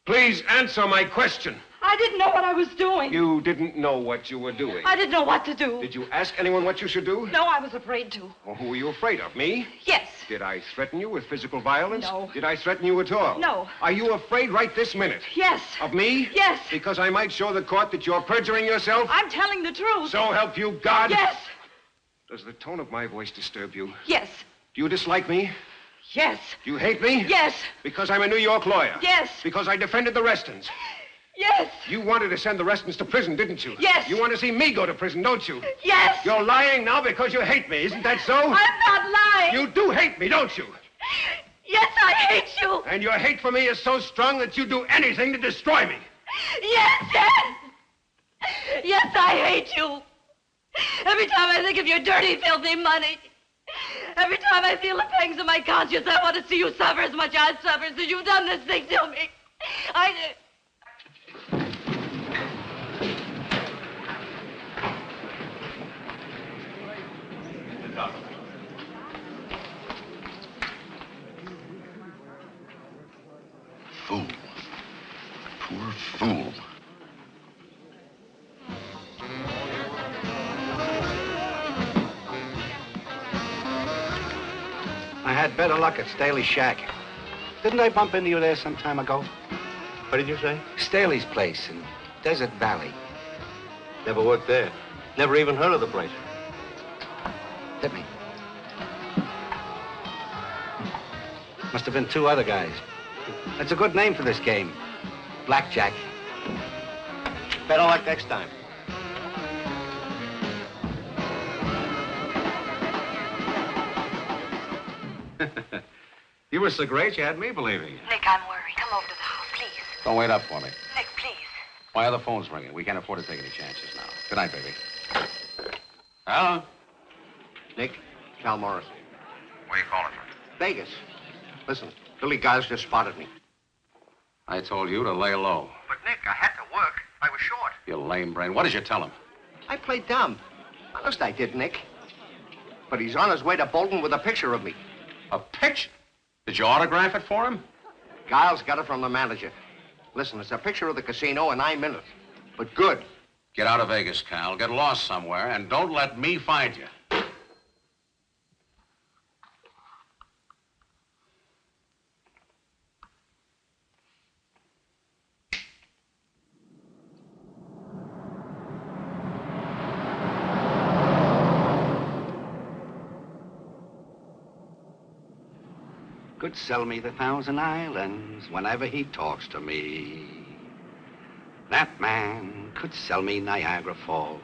Please answer my question. I didn't know what I was doing. You didn't know what you were doing. I didn't know what to do. Did you ask anyone what you should do? No, I was afraid to. Well, who were you afraid of? Me? Yes. Did I threaten you with physical violence? No. Did I threaten you at all? No. Are you afraid right this minute? Yes. Of me? Yes. Because I might show the court that you're perjuring yourself? I'm telling the truth. So help you God? Yes. Does the tone of my voice disturb you? Yes. Do you dislike me? Yes. Do you hate me? Yes. Because I'm a New York lawyer? Yes. Because I defended the Restons? Yes. You wanted to send the Restons to prison, didn't you? Yes. You want to see me go to prison, don't you? Yes. You're lying now because you hate me, isn't that so? I'm not lying. You do hate me, don't you? Yes, I hate you. And your hate for me is so strong that you'd do anything to destroy me. Yes, yes. Yes, I hate you. Every time I think of your dirty, filthy money, every time I feel the pangs of my conscience, I want to see you suffer as much as I've suffered since you've done this thing to me. Fool. Poor fool. I had better luck at Staley's shack. Didn't I bump into you there some time ago? What did you say? Staley's place in Desert Valley. Never worked there. Never even heard of the place. Hit me. Must have been two other guys. That's a good name for this game. Blackjack. Better luck next time. You were so great, you had me believing you. Nick, I'm worried. Come over to the house, please. Don't wait up for me. Nick, please. My other phone's ringing. We can't afford to take any chances now. Good night, baby. Hello? Nick, Cal Morris. Where are you calling from? Vegas. Listen, Billy Giles just spotted me. I told you to lay low. But, Nick, I had to work. I was short. You lame brain. What did you tell him? I played dumb. Honest, I did, Nick. But he's on his way to Bolton with a picture of me. A picture? Did you autograph it for him? Giles got it from the manager. Listen, it's a picture of the casino, and I'm in it. But good. Get out of Vegas, Cal. Get lost somewhere, and don't let me find you. Could sell me the Thousand Islands whenever he talks to me. That man could sell me Niagara Falls,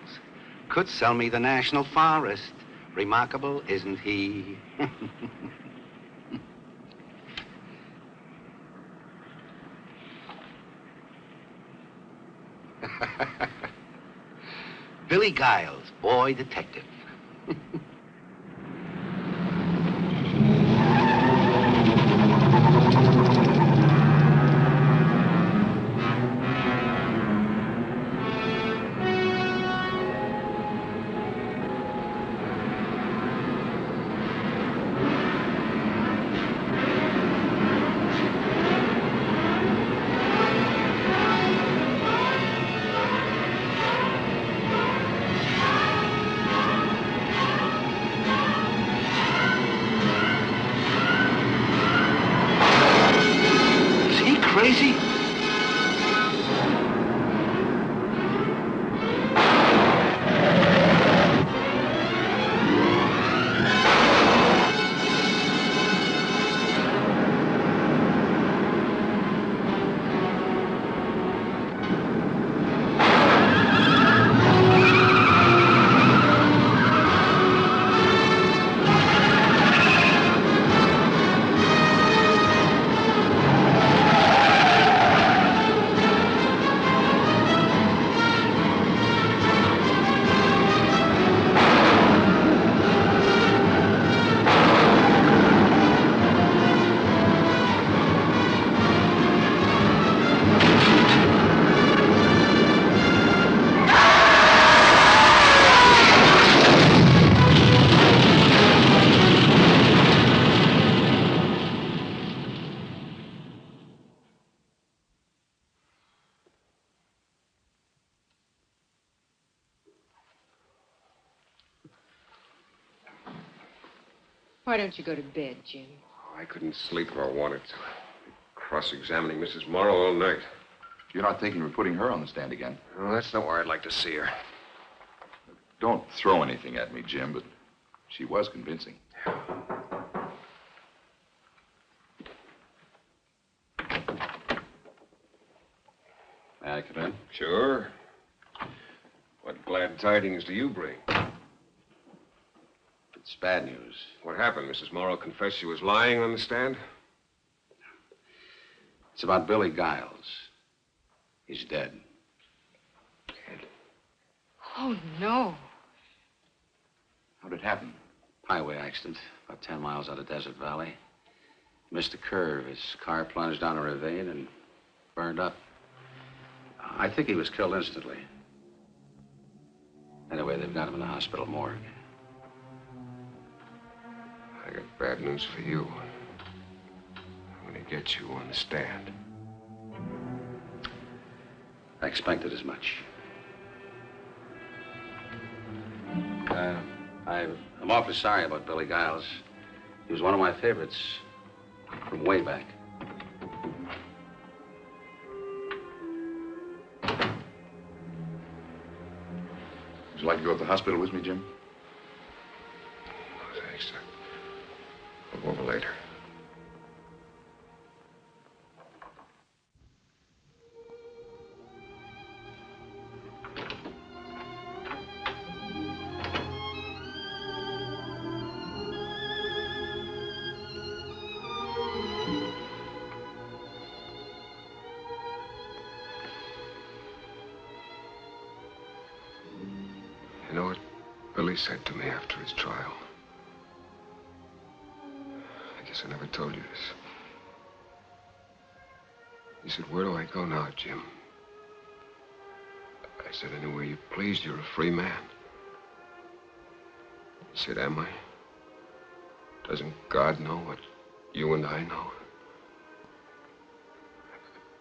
could sell me the National Forest. Remarkable, isn't he? Billy Giles, boy detective. Crazy? Why don't you go to bed, Jim? Oh, I couldn't sleep if I wanted to. Cross-examining Mrs. Morrow all night. You're not thinking of putting her on the stand again? Well, that's not where I'd like to see her. Don't throw anything at me, Jim, but she was convincing. May I come in? Sure. What glad tidings do you bring? It's bad news. What happened? Mrs. Morrow confessed she was lying on the stand? It's about Billy Giles. He's dead. Dead? Oh, no. How'd it happen? Highway accident, about 10 miles out of Desert Valley. Missed a curve. His car plunged down a ravine and burned up. I think he was killed instantly. Anyway, they've got him in the hospital morgue. I got bad news for you. I'm gonna get you on the stand. I expected as much. I'm awfully sorry about Billy Giles. He was one of my favorites from way back. Would you like to go to the hospital with me, Jim? No, thanks. I'll go over later. You know what Billy said to me after his trial? I guess I never told you this. He said, "Where do I go now, Jim?" I said, "Anywhere you please. You're a free man." He said, "Am I? Doesn't God know what you and I know?" I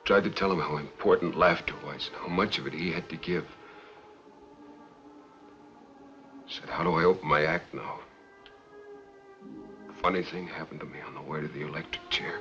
tried to tell him how important laughter was and how much of it he had to give. I said, "How do I open my act now?" Funny thing happened to me on the way to the electric chair.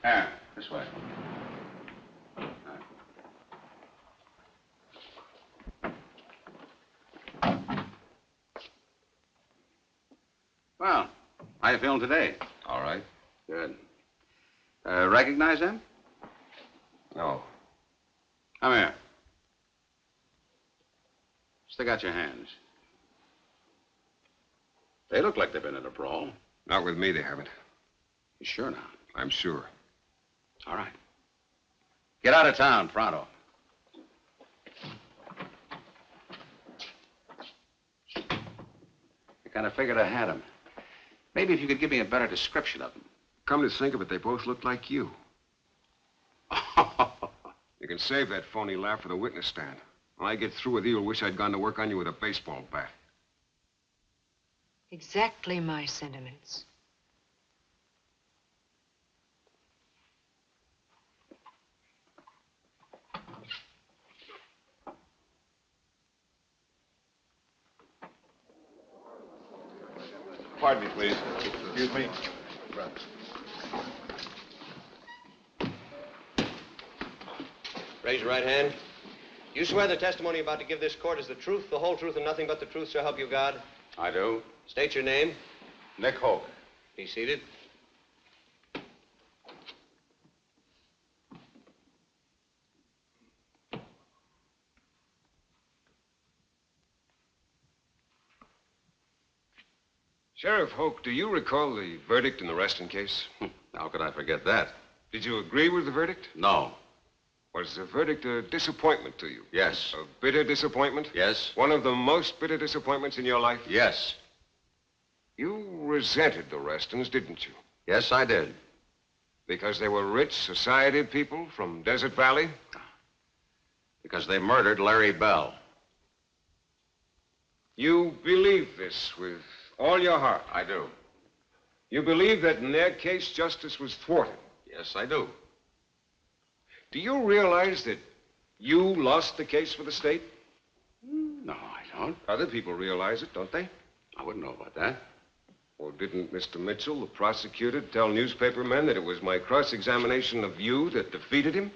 Here, this way. Well, how you feeling today? All right. Good. Recognize them? No. Come here. Stick out your hands. They look like they've been in a brawl. Not with me, they haven't. You sure now? I'm sure. All right. Get out of town, pronto. I kind of figured I had him. Maybe if you could give me a better description of them. Come to think of it, they both look like you. You can save that phony laugh for the witness stand. When I get through with you, you'll wish I'd gone to work on you with a baseball bat. Exactly my sentiments. Pardon me, please. Excuse me. Raise your right hand. You swear the testimony you're about to give this court is the truth, the whole truth, and nothing but the truth, so help you God? I do. State your name. Nick Hoke. Be seated. Sheriff Hoke, do you recall the verdict in the Reston case? How could I forget that? Did you agree with the verdict? No. Was the verdict a disappointment to you? Yes. A bitter disappointment? Yes. One of the most bitter disappointments in your life? Yes. You resented the Restons, didn't you? Yes, I did. Because they were rich, society people from Desert Valley? Because they murdered Larry Bell. You believe this with all your heart? I do. You believe that in their case, justice was thwarted? Yes, I do. Do you realize that you lost the case for the state? No, I don't. Other people realize it, don't they? I wouldn't know about that. Well, didn't Mr. Mitchell, the prosecutor, tell newspaper men that it was my cross-examination of you that defeated him?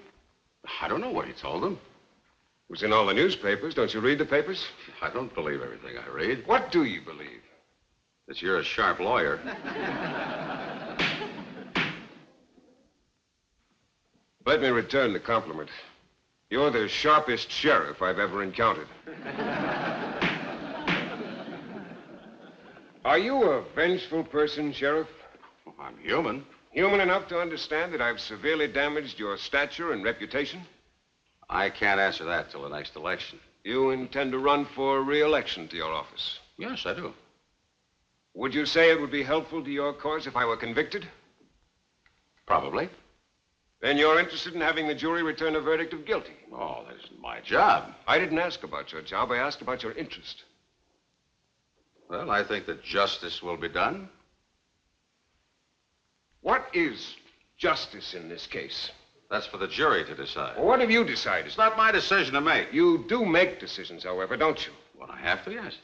I don't know what he told them. It was in all the newspapers. Don't you read the papers? I don't believe everything I read. What do you believe? That you're a sharp lawyer. Let me return the compliment. You're the sharpest sheriff I've ever encountered. Are you a vengeful person, Sheriff? Well, I'm human. Human enough to understand that I've severely damaged your stature and reputation? I can't answer that till the next election. You intend to run for re-election to your office? Yes, I do. Would you say it would be helpful to your cause if I were convicted? Probably. Then you're interested in having the jury return a verdict of guilty? Oh, that isn't my job. I didn't ask about your job. I asked about your interest. Well, I think that justice will be done. What is justice in this case? That's for the jury to decide. Well, what have you decided? It's not my decision to make. You do make decisions, however, don't you? When I have to, yes.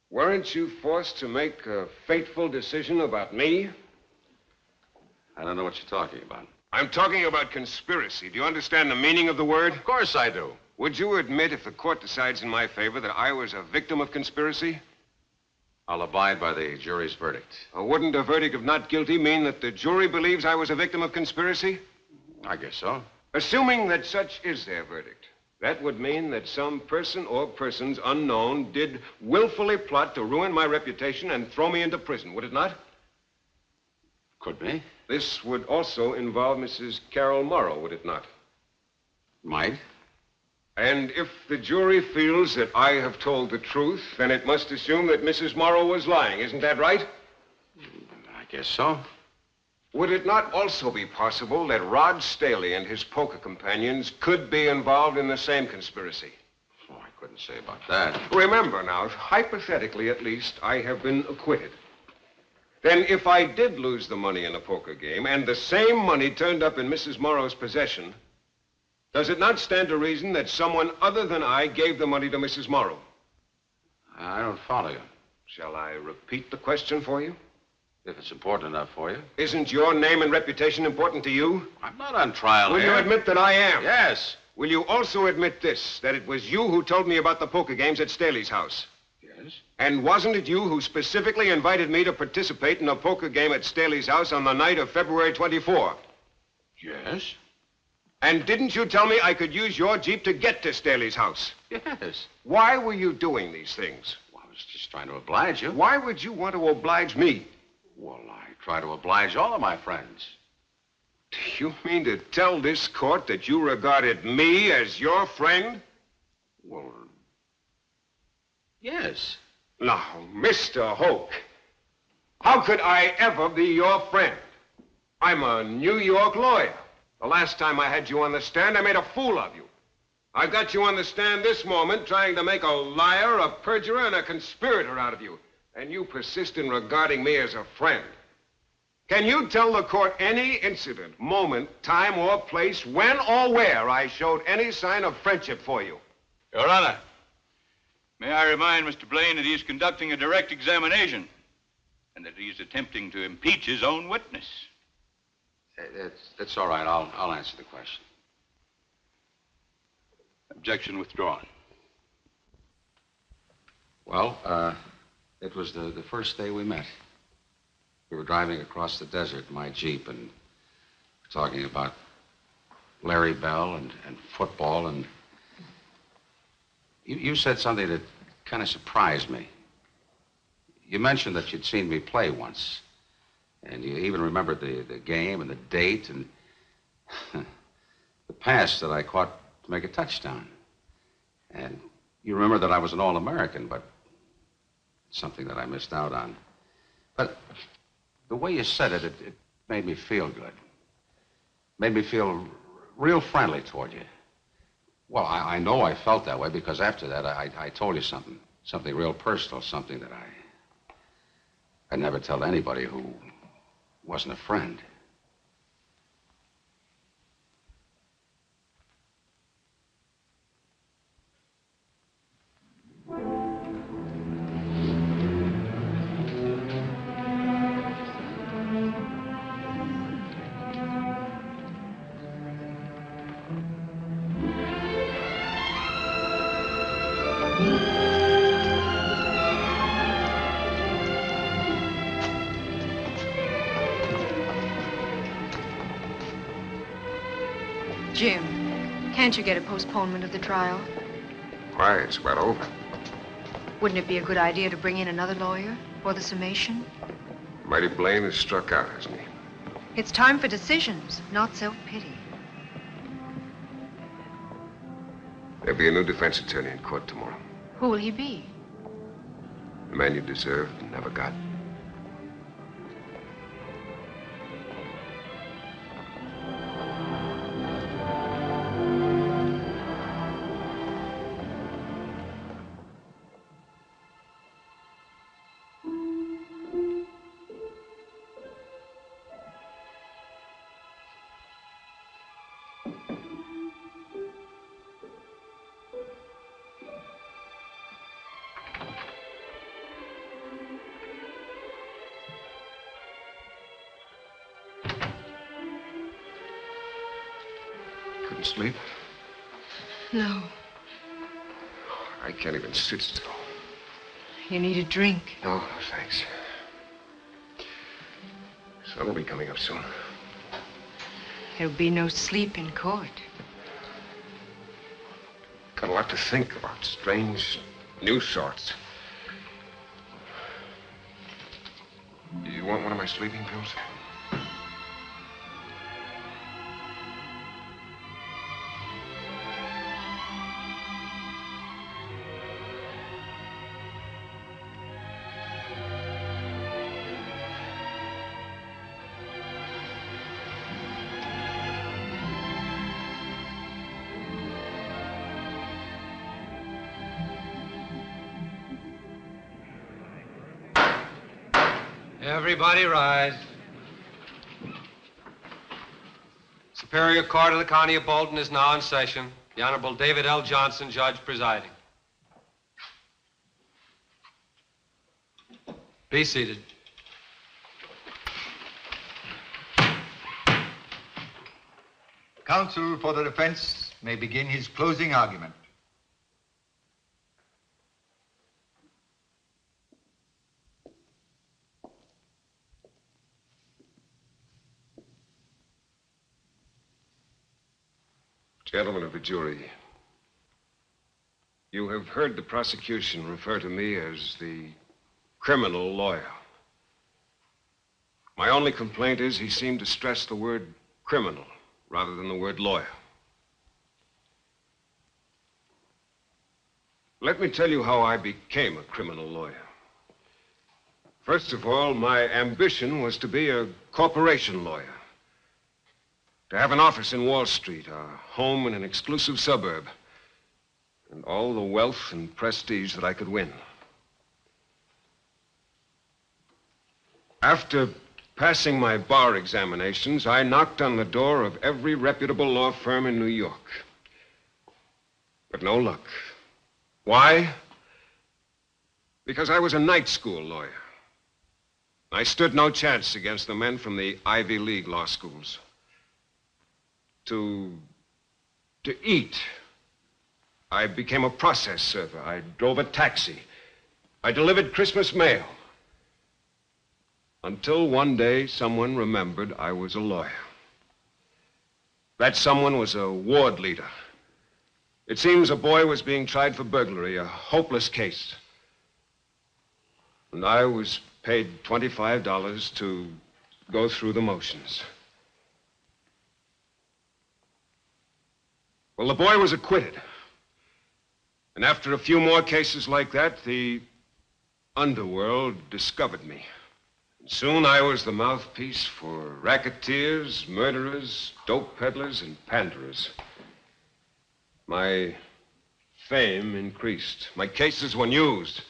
Weren't you forced to make a fateful decision about me? I don't know what you're talking about. I'm talking about conspiracy. Do you understand the meaning of the word? Of course I do. Would you admit, if the court decides in my favor, that I was a victim of conspiracy? I'll abide by the jury's verdict. Wouldn't a verdict of not guilty mean that the jury believes I was a victim of conspiracy? I guess so. Assuming that such is their verdict, that would mean that some person or persons unknown did willfully plot to ruin my reputation and throw me into prison, would it not? Could be. This would also involve Mrs. Carol Morrow, would it not? Might. And if the jury feels that I have told the truth, then it must assume that Mrs. Morrow was lying. Isn't that right? I guess so. Would it not also be possible that Rod Staley and his poker companions could be involved in the same conspiracy? Oh, I couldn't say about that. Remember now, hypothetically at least, I have been acquitted. Then if I did lose the money in a poker game and the same money turned up in Mrs. Morrow's possession, does it not stand to reason that someone other than I gave the money to Mrs. Morrow? I don't follow you. Shall I repeat the question for you? If it's important enough for you. Isn't your name and reputation important to you? I'm not on trial Will here. you admit that I am? Yes. Will you also admit this, that it was you who told me about the poker games at Staley's house? Yes. And wasn't it you who specifically invited me to participate in a poker game at Staley's house on the night of February 24? Yes. And didn't you tell me I could use your Jeep to get to Staley's house? Yes. Why were you doing these things? Well, I was just trying to oblige you. Why would you want to oblige me? Well, I try to oblige all of my friends. Do you mean to tell this court that you regarded me as your friend? Well, yes. Now, Mr. Hoke, how could I ever be your friend? I'm a New York lawyer. The last time I had you on the stand, I made a fool of you. I've got you on the stand this moment trying to make a liar, a perjurer, and a conspirator out of you. And you persist in regarding me as a friend. Can you tell the court any incident, moment, time, or place, when or where I showed any sign of friendship for you? Your Honor, may I remind Mr. Blaine that he's conducting a direct examination and that he's attempting to impeach his own witness. That's all right. I'll answer the question. Objection withdrawn. Well, it was the first day we met. We were driving across the desert in my Jeep and talking about Larry Bell and football, and you said something that kind of surprised me. You mentioned that you'd seen me play once, and you even remembered the game and the date and the pass that I caught to make a touchdown. And you remember that I was an All-American, but something that I missed out on. But the way you said it, it made me feel good. Made me feel real friendly toward you. Well, I know I felt that way because after that, I told you something real personal, something that I'd never tell anybody who wasn't a friend. Jim, can't you get a postponement of the trial? Why, it's about over. Wouldn't it be a good idea to bring in another lawyer for the summation? Mighty Blaine has struck out, hasn't he? It's time for decisions, not self-pity. There'll be a new defense attorney in court tomorrow. Who will he be? The man you deserved and never got. Couldn't sleep. No. I can't even sit still. You need a drink. No, thanks. Sun will be coming up soon. There'll be no sleep in court. Got a lot to think about. Strange, new sorts. You want one of my sleeping pills? Everybody rise. Superior Court of the County of Bolton is now in session. The Honorable David L. Johnson, judge presiding. Be seated. Counsel for the defense may begin his closing argument. Gentlemen of the jury, you have heard the prosecution refer to me as the criminal lawyer. My only complaint is he seemed to stress the word criminal rather than the word lawyer. Let me tell you how I became a criminal lawyer. First of all, my ambition was to be a corporation lawyer. To have an office in Wall Street, a home in an exclusive suburb, and all the wealth and prestige that I could win. After passing my bar examinations, I knocked on the door of every reputable law firm in New York. But no luck. Why? Because I was a night school lawyer. I stood no chance against the men from the Ivy League law schools. To eat, I became a process server. I drove a taxi. I delivered Christmas mail. Until one day, someone remembered I was a lawyer. That someone was a ward leader. It seems a boy was being tried for burglary, a hopeless case. And I was paid $25 to go through the motions. Well, the boy was acquitted. And after a few more cases like that, the underworld discovered me. And soon I was the mouthpiece for racketeers, murderers, dope peddlers, and panderers. My fame increased. My cases were used.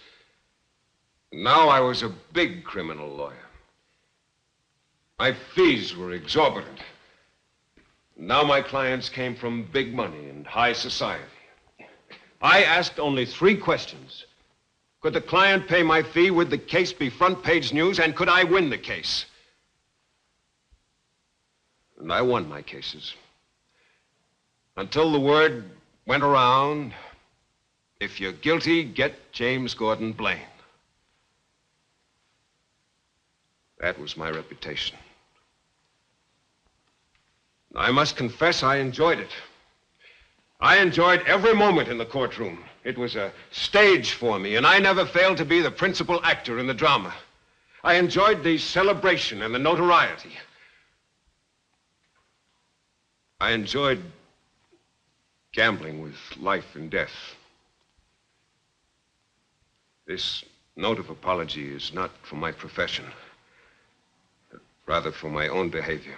Now I was a big criminal lawyer. My fees were exorbitant. Now my clients came from big money and high society. I asked only 3 questions. Could the client pay my fee? Would the case be front page news? And could I win the case? And I won my cases. Until the word went around, if you're guilty, get James Gordon Blaine. That was my reputation. I must confess I enjoyed it. I enjoyed every moment in the courtroom. It was a stage for me, and I never failed to be the principal actor in the drama. I enjoyed the celebration and the notoriety. I enjoyed gambling with life and death. This note of apology is not for my profession, but rather for my own behavior.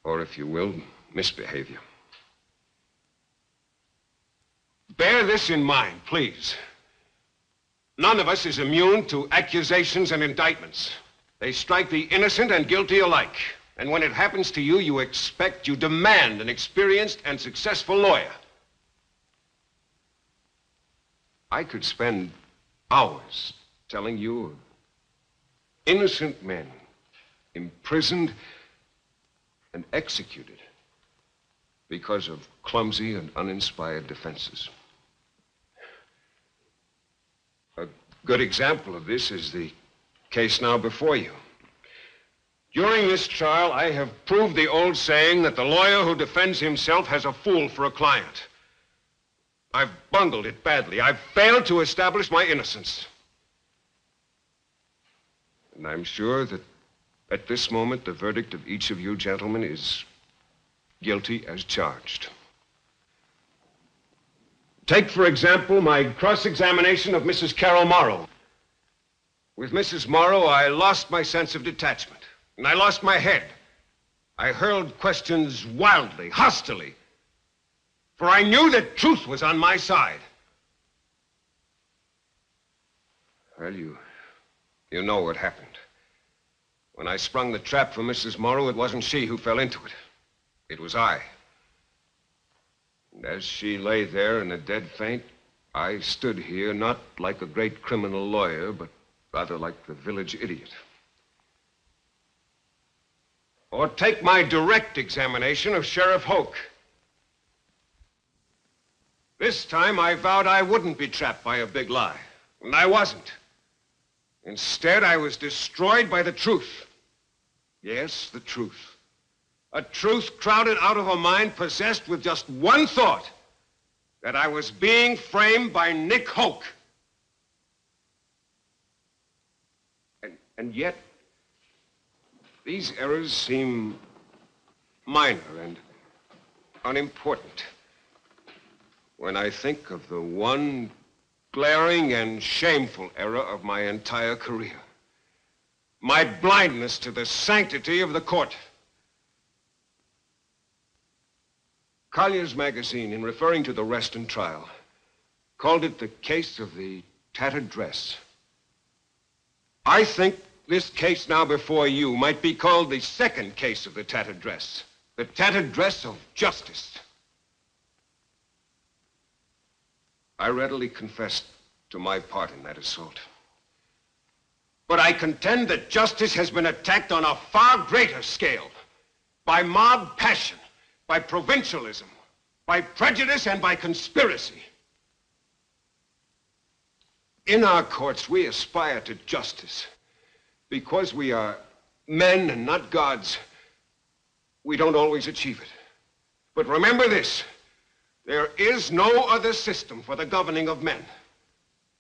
Or, if you will, misbehavior. Bear this in mind, please. None of us is immune to accusations and indictments. They strike the innocent and guilty alike. And when it happens to you, you demand an experienced and successful lawyer. I could spend hours telling you of innocent men imprisoned and executed because of clumsy and uninspired defenses. A good example of this is the case now before you. During this trial, I have proved the old saying that the lawyer who defends himself has a fool for a client. I've bungled it badly. I've failed to establish my innocence. And I'm sure that at this moment, the verdict of each of you gentlemen is guilty as charged. Take, for example, my cross-examination of Mrs. Carol Morrow. With Mrs. Morrow, I lost my sense of detachment, and I lost my head. I hurled questions wildly, hostilely, for I knew that truth was on my side. Well, you know what happened. When I sprung the trap for Mrs. Morrow, it wasn't she who fell into it. It was I. And as she lay there in a dead faint, I stood here not like a great criminal lawyer, but rather like the village idiot. Or take my direct examination of Sheriff Hoke. This time I vowed I wouldn't be trapped by a big lie, and I wasn't. Instead, I was destroyed by the truth. Yes, the truth. A truth crowded out of a mind possessed with just one thought, that I was being framed by Nick Hoke. And yet, these errors seem minor and unimportant when I think of the one glaring and shameful error of my entire career. My blindness to the sanctity of the court. Collier's magazine, in referring to the Reston trial, called it the case of the tattered dress. I think this case now before you might be called the second case of the tattered dress. The tattered dress of justice. I readily confessed to my part in that assault. But I contend that justice has been attacked on a far greater scale. By mob passion, by provincialism, by prejudice, and by conspiracy. In our courts, we aspire to justice. Because we are men and not gods, we don't always achieve it. But remember this, there is no other system for the governing of men.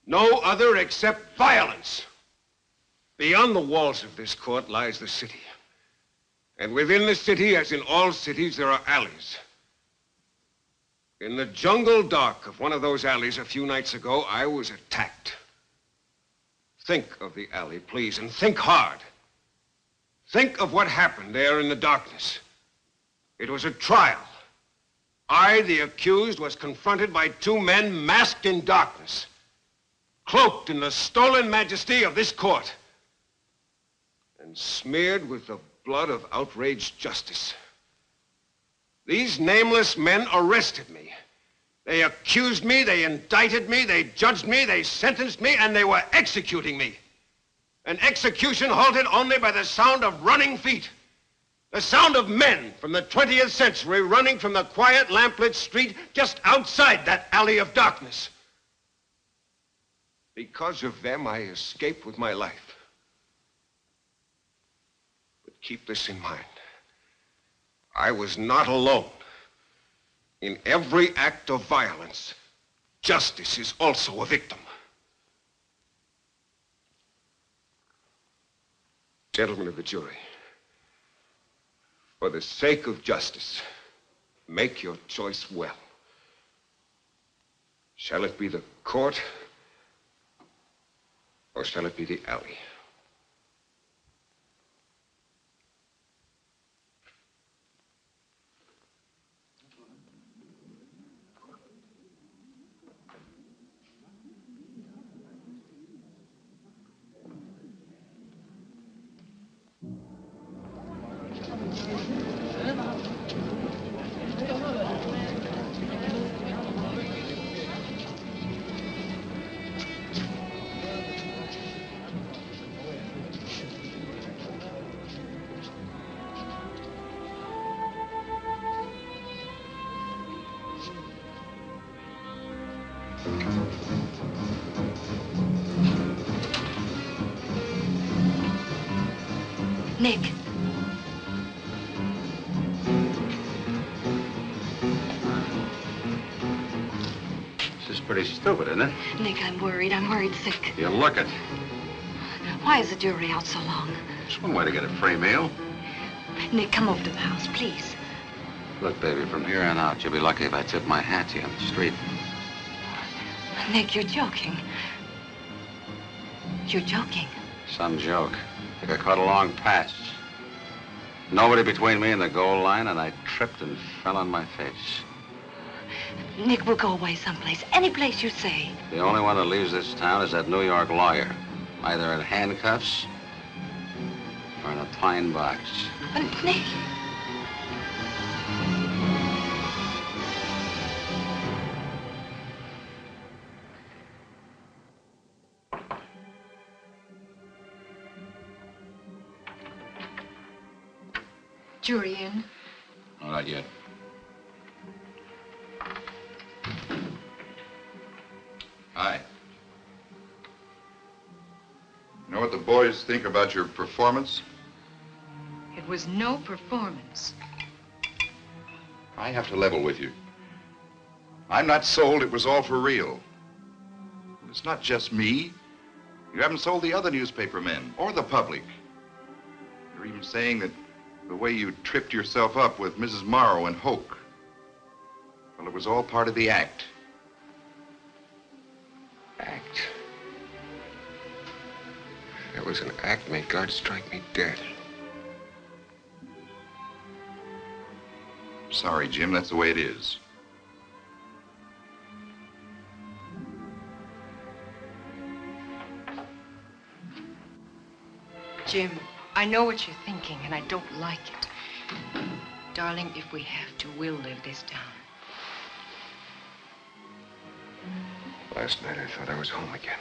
No other except violence. Beyond the walls of this court lies the city. And within the city, as in all cities, there are alleys. In the jungle dark of one of those alleys a few nights ago, I was attacked. Think of the alley, please, and think hard. Think of what happened there in the darkness. It was a trial. I, the accused, was confronted by two men masked in darkness, cloaked in the stolen majesty of this court, and smeared with the blood of outraged justice. These nameless men arrested me. They accused me, they indicted me, they judged me, they sentenced me, and they were executing me. An execution halted only by the sound of running feet. The sound of men from the 20th century running from the quiet, lamplit street just outside that alley of darkness. Because of them, I escaped with my life. But keep this in mind. I was not alone. In every act of violence, justice is also a victim. Gentlemen of the jury, for the sake of justice, make your choice well. Shall it be the court, or shall it be the alley? Nick. This is pretty stupid, isn't it? Nick, I'm worried. I'm worried sick. You look it. Why is the jury out so long? It's one way to get a free meal. Nick, come over to the house, please. Look, baby, from here on out, you'll be lucky if I tip my hat to you on the street. Nick, you're joking. You're joking. Some joke. Like I caught a long pass. Nobody between me and the goal line, and I tripped and fell on my face. Nick, we'll go away someplace. Any place you say. The only one that leaves this town is that New York lawyer. Either in handcuffs or in a pine box. But Nick... Jury in? No, not yet. Hi. You know what the boys think about your performance? It was no performance. I have to level with you. I'm not sold it was all for real. It's not just me. You haven't sold the other newspaper men or the public. You're even saying that the way you tripped yourself up with Mrs. Morrow and Hoke, well, it was all part of the act. Act? If it was an act, may God strike me dead. Sorry, Jim, that's the way it is. Jim, I know what you're thinking, and I don't like it. Darling, if we have to, we'll live this down. Last night I thought I was home again.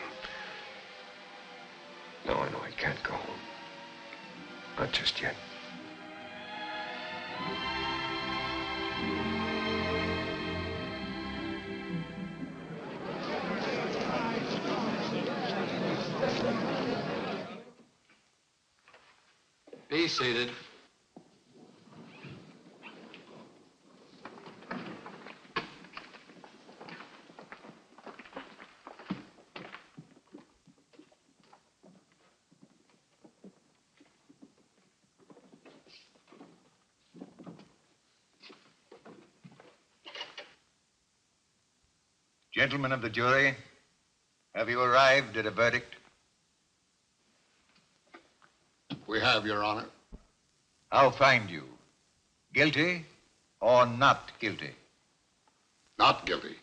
Now I know I can't go home. Not just yet. Be seated. Gentlemen of the jury, have you arrived at a verdict? We have, Your Honor. I'll find you. Guilty or not guilty? Not guilty.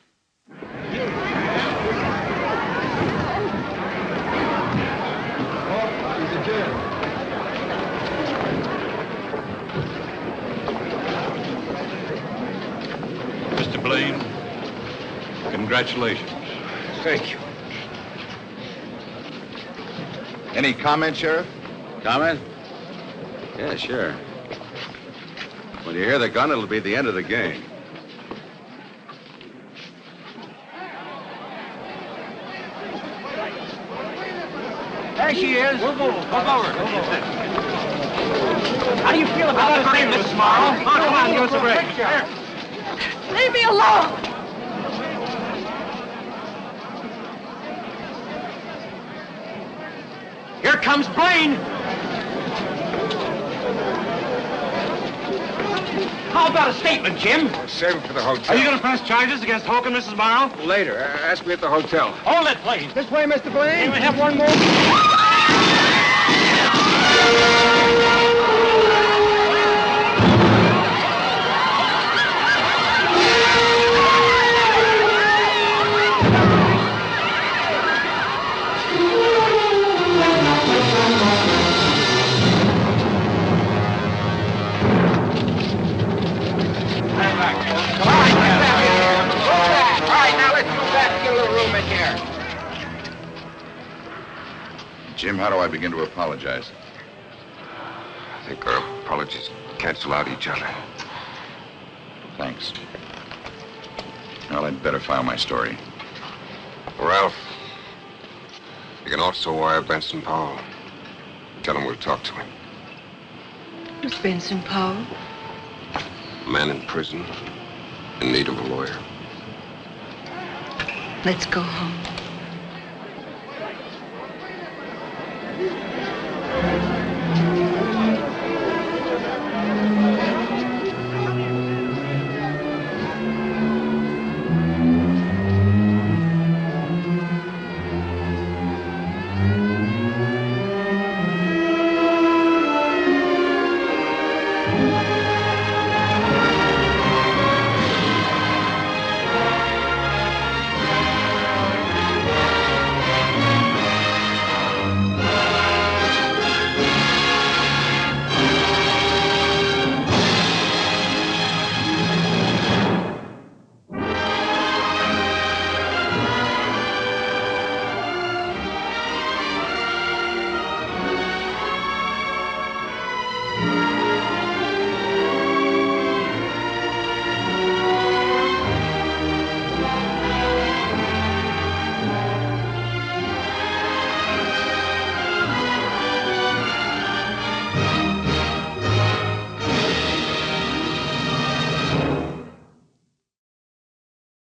Mr. Blaine, congratulations. Thank you. Any comment, Sheriff? Comment? Yeah, sure. When you hear the gun, it'll be the end of the game. There she is. Move over. How do you feel about the frame, Mrs. Morrow? Oh, come on, give us a break. Leave me alone! Here comes Blaine. How about a statement, Jim? Save it for the hotel. Are you going to press charges against Hoke and Mrs. Morrow? Later. Ask me at the hotel. Hold it, please. This way, Mr. Blaine. May we have one more? Jim, how do I begin to apologize? I think our apologies cancel out each other. Thanks. Well, I'd better file my story. Ralph, you can also wire Benson Powell. Tell him we'll talk to him. Who's Benson Powell? A man in prison, in need of a lawyer. Let's go home.